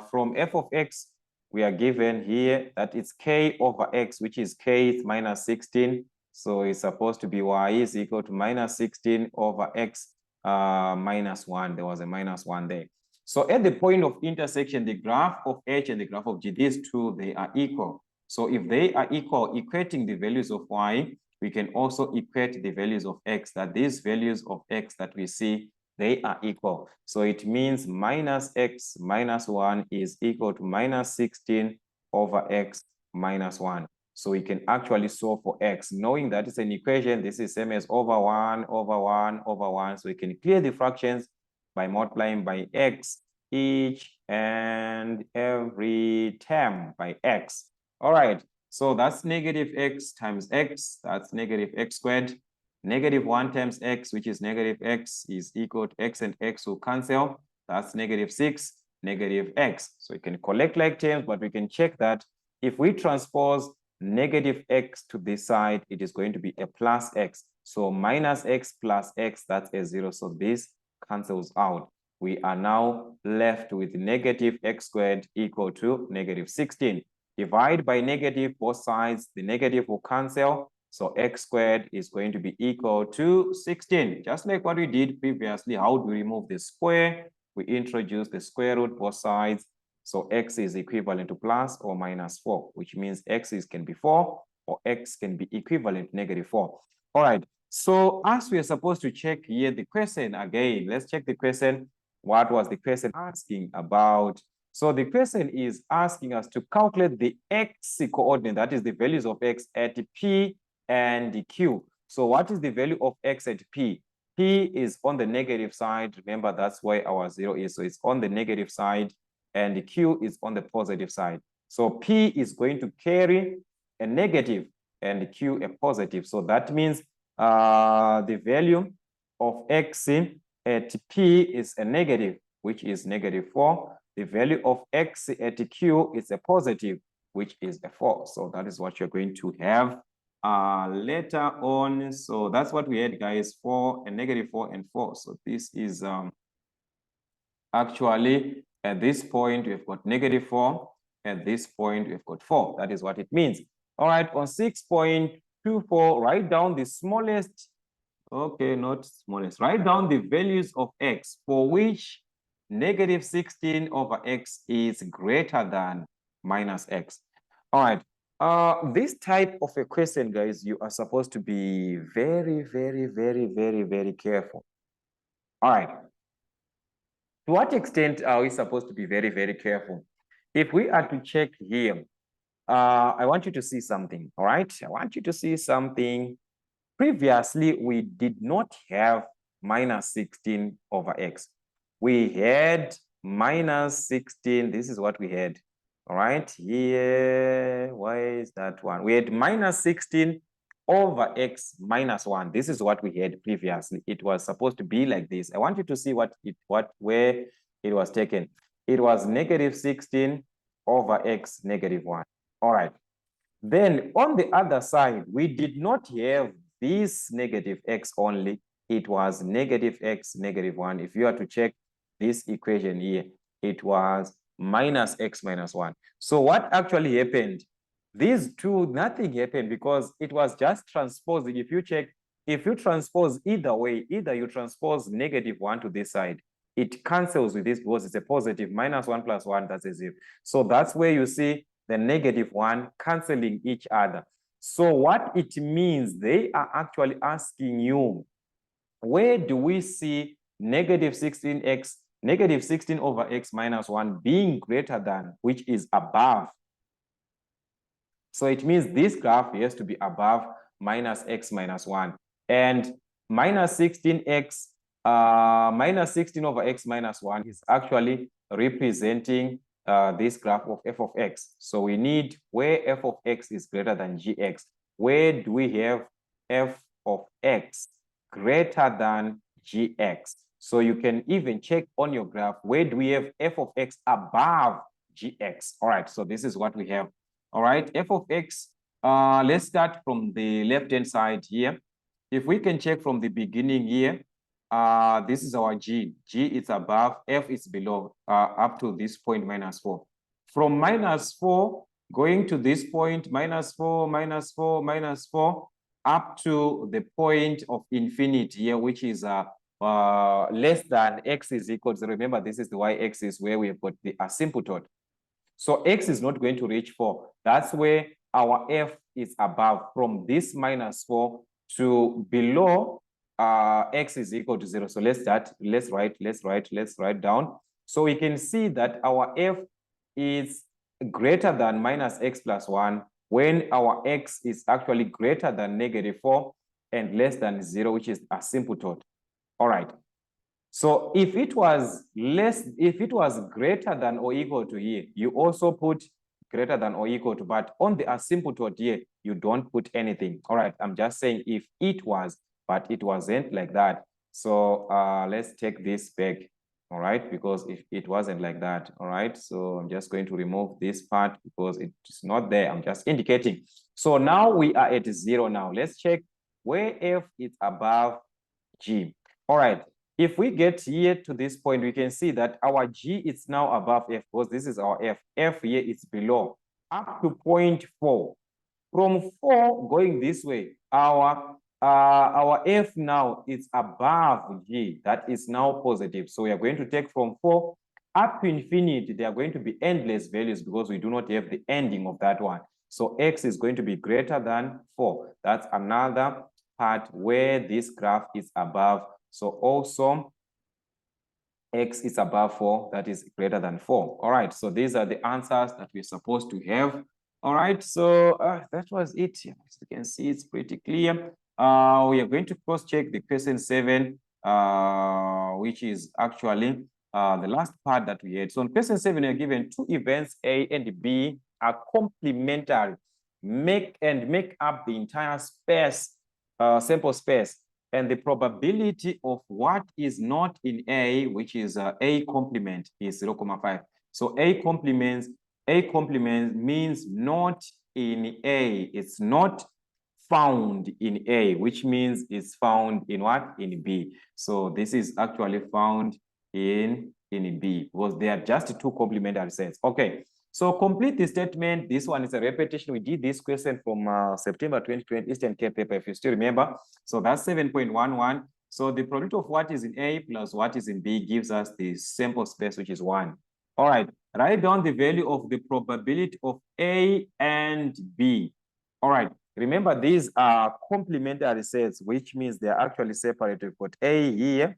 S1: from f of x, we are given here that it's k over x, which is k -16. So it's supposed to be y is equal to -16 over x -1. There was a -1 there. So at the point of intersection, the graph of h and the graph of g, these two, they are equal. So if they are equal, equating the values of y, we can also equate the values of x, that these values of x that we see, they are equal. So it means -x - 1 is equal to -16 over x - 1. So we can actually solve for x, knowing that it's an equation. This is same as over 1 over 1 over 1. So we can clear the fractions by multiplying by x each and every term by x. All right, so that's -x times x, that's -x squared. -1 times x, which is -x, is equal to x, and x will cancel. That's -6, -x. So you can collect like terms, but we can check that if we transpose -x to this side, it is going to be a +x. So -x plus x, that's a 0. So this cancels out. We are now left with -x squared equal to -16. Divide by negative both sides, the negative will cancel. So x squared is going to be equal to 16. Just like what we did previously, how do we remove the square? We introduce the square root both sides. So x is equivalent to plus or -4, which means x can be 4 or x can be equivalent to -4. All right. So as we are supposed to check here the question again, let's check the question. What was the question asking about? So the question is asking us to calculate the x coordinate, that is the values of x at P and Q. So what is the value of x at P? P is on the negative side. Remember, that's where our 0 is. So it's on the negative side and Q is on the positive side. So P is going to carry a negative and Q a positive. So that means the value of x at P is a negative, which is -4. The value of x at Q is a positive, which is a 4. So that is what you're going to have later on. So that's what we had, guys, 4 and -4 and 4. So this is actually at this point we've got -4. At this point we've got 4. That is what it means. All right, on 6.24, write down the smallest, okay, not smallest, write down the values of x for which -16 over x is greater than -x. All right, this type of a question, guys, you are supposed to be very, very, very, very, very careful. All right, to what extent are we supposed to be very, very careful? If we are to check here, I want you to see something, all right? I want you to see something. Previously, we did not have -16 over x. We had -16. This is what we had. All right, here, why is that one? We had -16 over x minus 1. This is what we had previously. It was supposed to be like this. I want you to see where it was taken. It was -16 over x -1. All right. Then on the other side, we did not have this -x only. It was -x -1. If you are to check this equation here, it was -x minus 1. So what actually happened? These two, nothing happened because it was just transposing. If you check, if you transpose either way, either you transpose -1 to this side, it cancels with this because it's a positive. -1 plus 1, that's a 0. So that's where you see the -1 canceling each other. So what it means, they are actually asking you, where do we see -16x, -16 over x minus 1 being greater than, which is above? So it means this graph has to be above -x minus 1. And -16x, -16 over x minus 1 is actually representing this graph of f of x. So we need where f of x is greater than gx. Where do we have f of x greater than gx? So you can even check on your graph, where do we have f of x above gx? All right, so this is what we have. All right, f of x, let's start from the left-hand side here. If we can check from the beginning here, this is our g. G is above, f is below, up to this point -4. From -4 going to this point, -4, -4, -4, up to the point of infinity here, which is less than x is equal to, remember, this is the y-axis where we have got the asymptote. So x is not going to reach 4. That's where our f is above. From this -4 to below, x is equal to 0. So let's write down. So we can see that our f is greater than -x plus 1 when our x is actually greater than -4 and less than 0, which is asymptote. All right. So if it was greater than or equal to here, you also put greater than or equal to, but on the asymptote here, you don't put anything. All right, I'm just saying if it was, but it wasn't like that. So let's take this back, all right, because if it wasn't like that, all right, so I'm just going to remove this part because it's not there. I'm just indicating. So now we are at 0 now. Let's check where f is above g. All right. If we get here to this point, we can see that our g is now above f because this is our f. F here is below, up to 0.4. From 4 going this way, our f now is above g. That is now positive. So we are going to take from 4 up to infinity. They are going to be endless values because we do not have the ending of that one. So x is going to be greater than 4. That's another part where this graph is above. So also X is above 4, that is greater than 4. All right, so these are the answers that we're supposed to have. All right, so that was it. As you can see, it's pretty clear. We are going to cross-check the question 7, which is actually the last part that we had. So on question 7, we are given two events, A and B, are complementary, make up the entire space, sample space. And the probability of what is not in A, which is A complement, is 0.5. So A complement means not in A. It's not found in A, which means it's found in what? In B. So this is actually found in B, because they are just two complementary sets. Okay. So complete the statement. This one is a repetition. We did this question from September 2020 Eastern Cape paper, if you still remember. So that's 7.11. So the product of what is in A plus what is in B gives us the sample space, which is 1. All right, write down the value of the probability of A and B. All right, remember these are complementary sets, which means they're actually separated. We've got A here,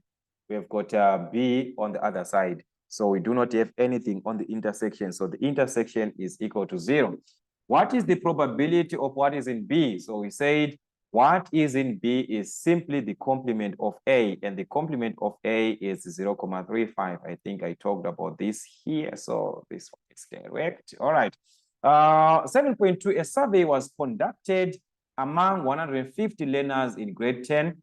S1: we've got B on the other side. So we do not have anything on the intersection. So the intersection is equal to 0. What is the probability of what is in B? So we said what is in B is simply the complement of A, and the complement of A is 0.35. I think I talked about this here. So this one is correct. All right. 7.2, a survey was conducted among 150 learners in grade 10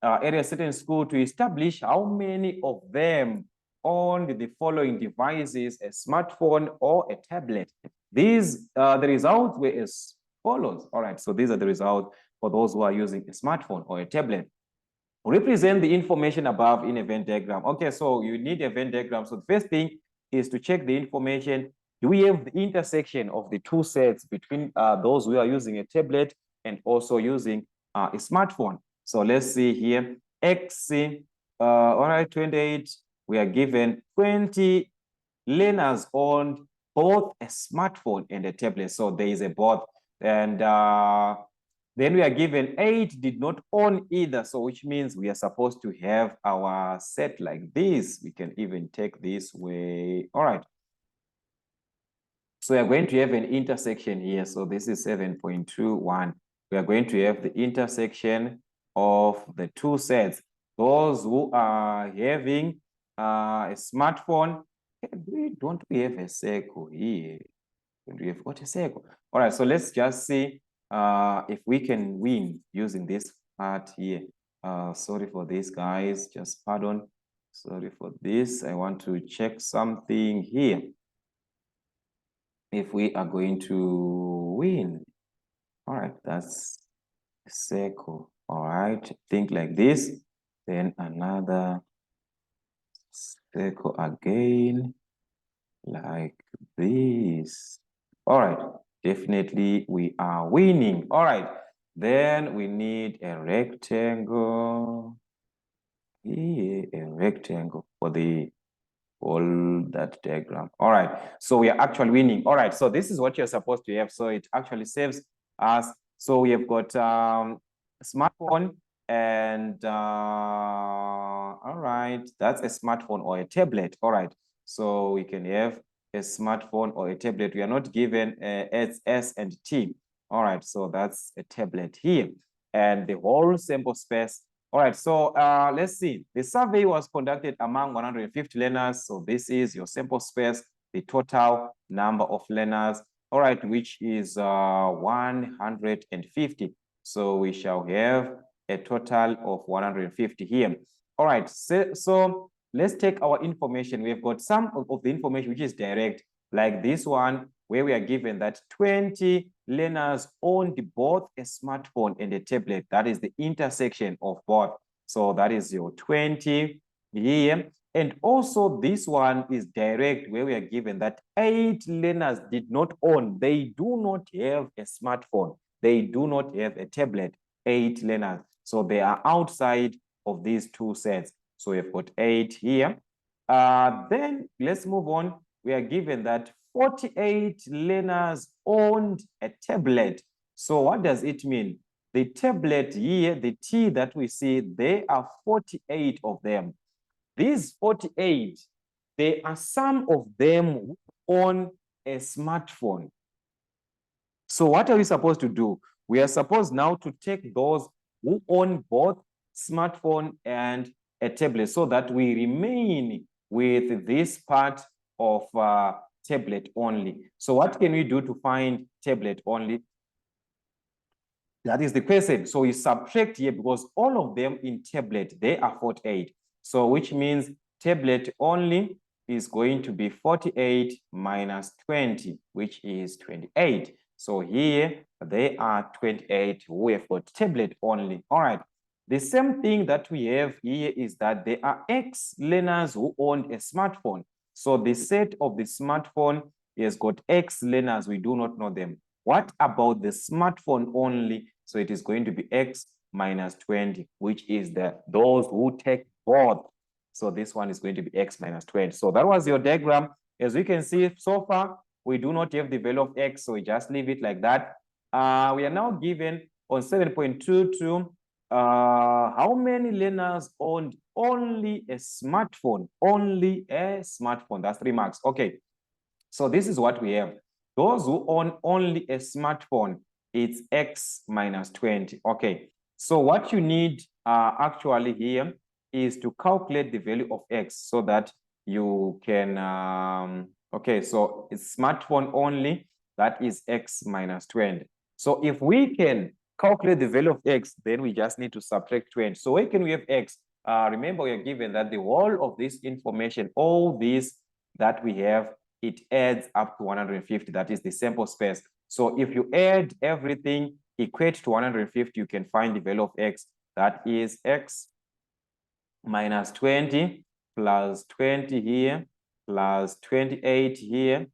S1: area certain school to establish how many of them owned the following devices: a smartphone or a tablet. These the results were as follows. All right, so these are the results for those who are using a smartphone or a tablet. Represent the information above in a Venn diagram. Okay, so you need a Venn diagram. So the first thing is to check the information. Do we have the intersection of the two sets between those who are using a tablet and also using a smartphone? So let's see here. X, all right, 28. We are given 20 learners owned both a smartphone and a tablet. So there is a both. And then we are given 8 did not own either. So which means we are supposed to have our set like this. We can even take this way. All right. So we are going to have an intersection here. So this is 7.21. We are going to have the intersection of the two sets. Those who are having a smartphone, don't we have a circle here? We have got a circle. All right, so let's just see if we can win using this part here. Sorry for this, guys. Just pardon. Sorry for this. I want to check something here. If we are going to win. All right, that's a circle. All right, think like this. Then another circle again, like this. All right, definitely we are winning. All right, then we need a rectangle. Here, a rectangle for the all that diagram. All right, so we are actually winning. All right, so this is what you're supposed to have. So it actually saves us. So we have got smartphone and all right, that's a smartphone or a tablet. All right, so we can have a smartphone or a tablet. We are not given S and T. All right, so that's a tablet here, and the whole sample space. All right, so let's see. The survey was conducted among 150 learners. So this is your sample space, the total number of learners, all right, which is 150. So we shall have a total of 150 here. All right, so let's take our information. We've got some of the information which is direct, like this one, where we are given that 20 learners owned both a smartphone and a tablet. That is the intersection of both. So that is your 20 here. And also this one is direct, where we are given that 8 learners did not own. They do not have a smartphone. They do not have a tablet. 8 learners. So they are outside of these two sets. So we've got 8 here. Then let's move on. We are given that 48 learners owned a tablet. So what does it mean? the tablet here, the T that we see, there are 48 of them. These 48, there are some of them on a smartphone. So what are we supposed to do? We are supposed now to take those who own both smartphone and a tablet so that we remain with this part of tablet only. So what can we do to find tablet only? That is the question. So we subtract here because all of them in tablet, they are 48. So which means tablet only is going to be 48 minus 20, which is 28. So here they are 28 who have got tablet only. All right. The same thing that we have here is that there are X learners who own a smartphone. So the set of the smartphone has got X learners. We do not know them. What about the smartphone only? So it is going to be X minus 20, which is those who take both. So this one is going to be X minus 20. So that was your diagram. As we can see, so far, we do not have the value of X, so we just leave it like that. We are now given on 7.22, how many learners owned only a smartphone? Only a smartphone. That's 3 marks. Okay. So this is what we have. Those who own only a smartphone, it's X minus 20. Okay. So what you need actually here is to calculate the value of X so that you can, okay, so it's smartphone only, that is X minus 20. So if we can calculate the value of X, then we just need to subtract 20. So where can we have X? Remember, we are given that the whole of this information, all this that we have, it adds up to 150. That is the sample space. So if you add everything, equate to 150, you can find the value of X. That is X minus 20 plus 20 here, plus 28 here,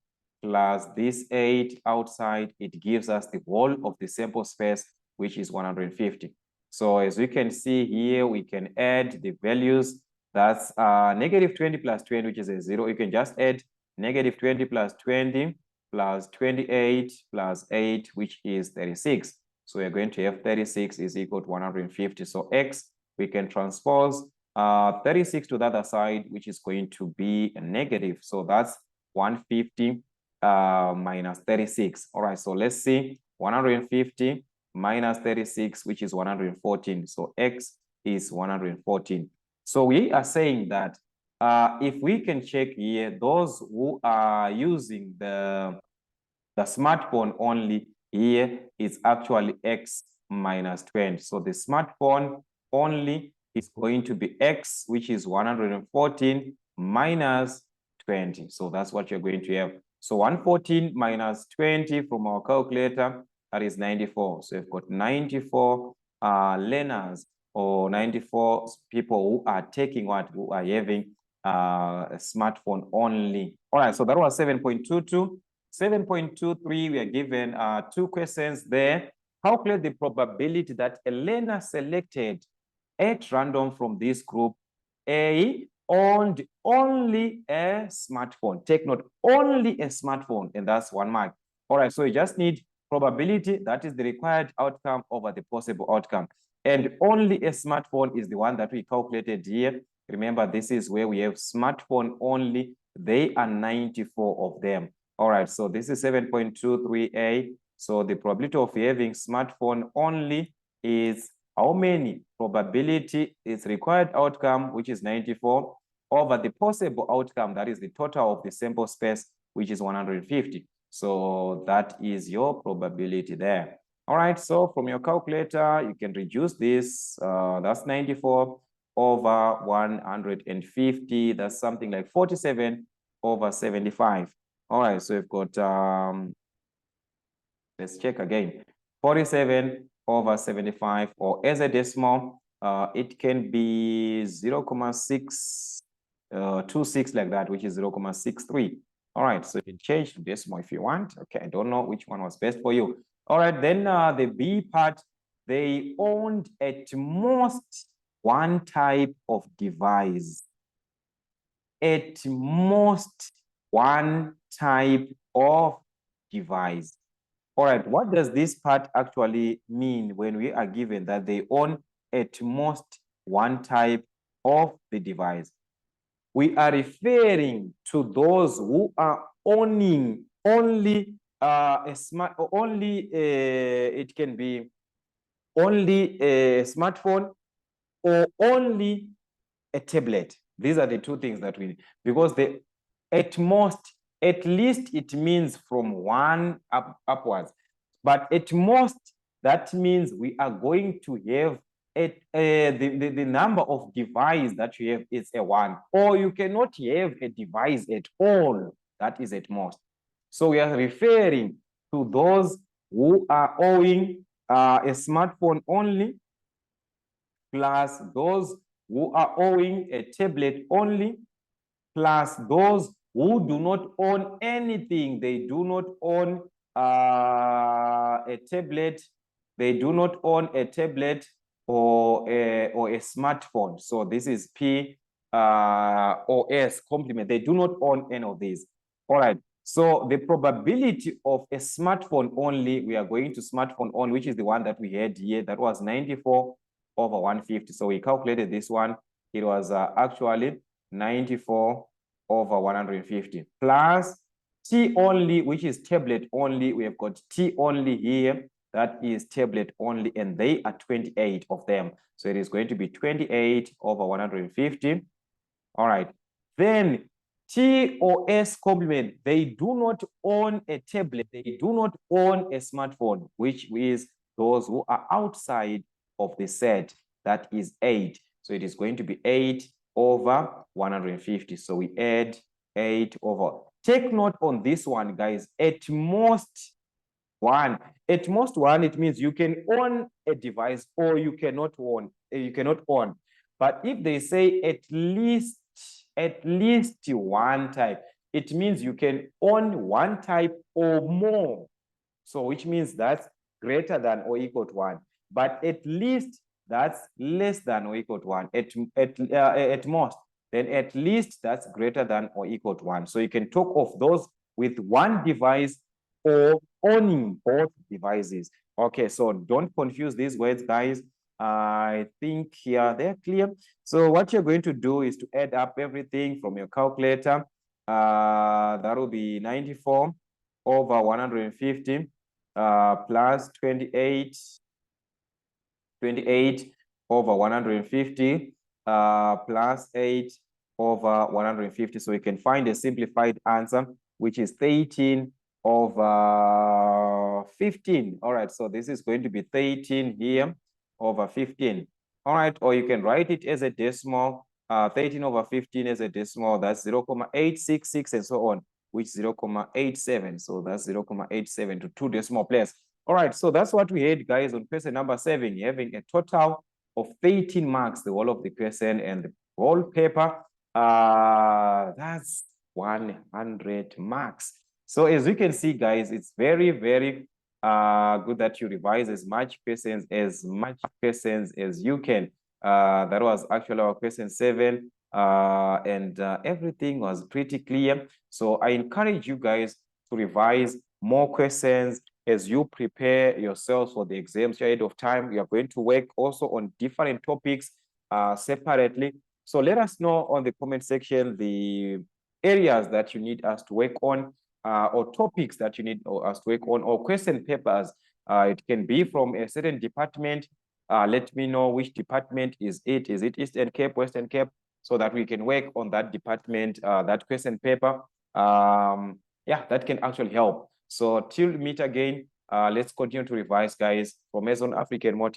S1: plus this 8 outside. It gives us the whole of the sample space, which is 150. So as we can see here, we can add the values. That's negative 20 plus 20, which is a 0. You can just add negative 20 plus 20 plus 28 plus 8, which is 36. So we're going to have 36 is equal to 150. So X, we can transpose 36 to the other side, which is going to be a negative. So that's 150 minus 36. All right, so let's see. 150 minus 36, which is 114. So X is 114. So we are saying that if we can check here, those who are using the smartphone only, here is actually X minus 20. So the smartphone only is going to be X, which is 114 minus 20. So that's what you're going to have. So 114 minus 20 from our calculator, that is 94. So you've got 94 learners or 94 people who are taking what, who are having a smartphone only. All right, so that was 7.22. 7.23, we are given 2 questions there. Calculate the probability that a learner selected at random from this group A owned only a smartphone. Take note, only a smartphone, and that's 1 mark. All right, so you just need probability, that is the required outcome over the possible outcome. And only a smartphone is the one that we calculated here. Remember, this is where we have smartphone only. They are 94 of them. All right, so this is 7.23a. So the probability of having smartphone only is how many? Probability is required outcome, which is 94, over the possible outcome, that is the total of the sample space, which is 150. So that is your probability there. All right, so from your calculator, you can reduce this. That's 94 over 150. That's something like 47 over 75. All right, so we've got, let's check again, 47 over 75, or as a decimal, it can be 0.626 like that, which is 0.63. All right, so you can change to decimal if you want. Okay, I don't know which one was best for you. All right, then the B part, they owned at most 1 type of device. At most 1 type of device. All right, what does this part actually mean when we are given that they own at most one type of the device? We are referring to those who are owning only it can be only a smartphone or only a tablet. These are the two things that we need, because the at most, at least it means from one upwards, but at most that means we are going to have the number of device that you have is a 1, or you cannot have a device at all. That is at most. So we are referring to those who are owing a smartphone only, plus those who are owing a tablet only, plus those who do not own anything. They do not own a tablet. They do not own a tablet or a smartphone. So this is P or S complement. They do not own any of these. All right. So the probability of a smartphone only, we are going to smartphone only, which is the one that we had here. That was 94 over 150. So we calculated this one. It was actually 94 over 150 plus T only, which is tablet only. We have got T only here. That is tablet only, and they are 28 of them. So it is going to be 28 over 150. All right. Then T or S complement, they do not own a tablet. They do not own a smartphone, which is those who are outside of the set. That is 8. So it is going to be 8 over 150. So we add 8 over. Take note on this one, guys. At most 1. At most 1, it means you can own a device or you cannot own. But if they say at least one type, it means you can own one type or more. So which means that's greater than or equal to 1. But at least that's less than or equal to 1. At most, then at least that's greater than or equal to 1. So you can talk of those with one device or owning both devices. Okay, so don't confuse these words, guys. I think here they're clear. So what you're going to do is to add up everything from your calculator. That will be 94 over 150 plus 28 over 150 plus 8 over 150. So we can find a simplified answer, which is 13 over 15. All right, so this is going to be 13 here over 15. All right, or you can write it as a decimal. 13 over 15 as a decimal, that's 0.866 and so on, which is 0.87. So that's 0.87 to 2 decimal places. All right, so that's what we had, guys, on question number 7, having a total of 13 marks, the whole of the question and the whole paper. That's 100 marks. So as you can see, guys, it's very, very good that you revise as much questions as you can. That was actually our question 7, and everything was pretty clear. So I encourage you guys to revise more questions as you prepare yourselves for the exams ahead of time. We are going to work also on different topics separately. So let us know on the comment section the areas that you need us to work on, or topics that you need us to work on, or question papers. It can be from a certain department. Let me know which department is it. Is it Eastern Cape, Western Cape? So that we can work on that department, that question paper. Yeah, that can actually help. So till we meet again, let's continue to revise, guys. From Mason African Motive.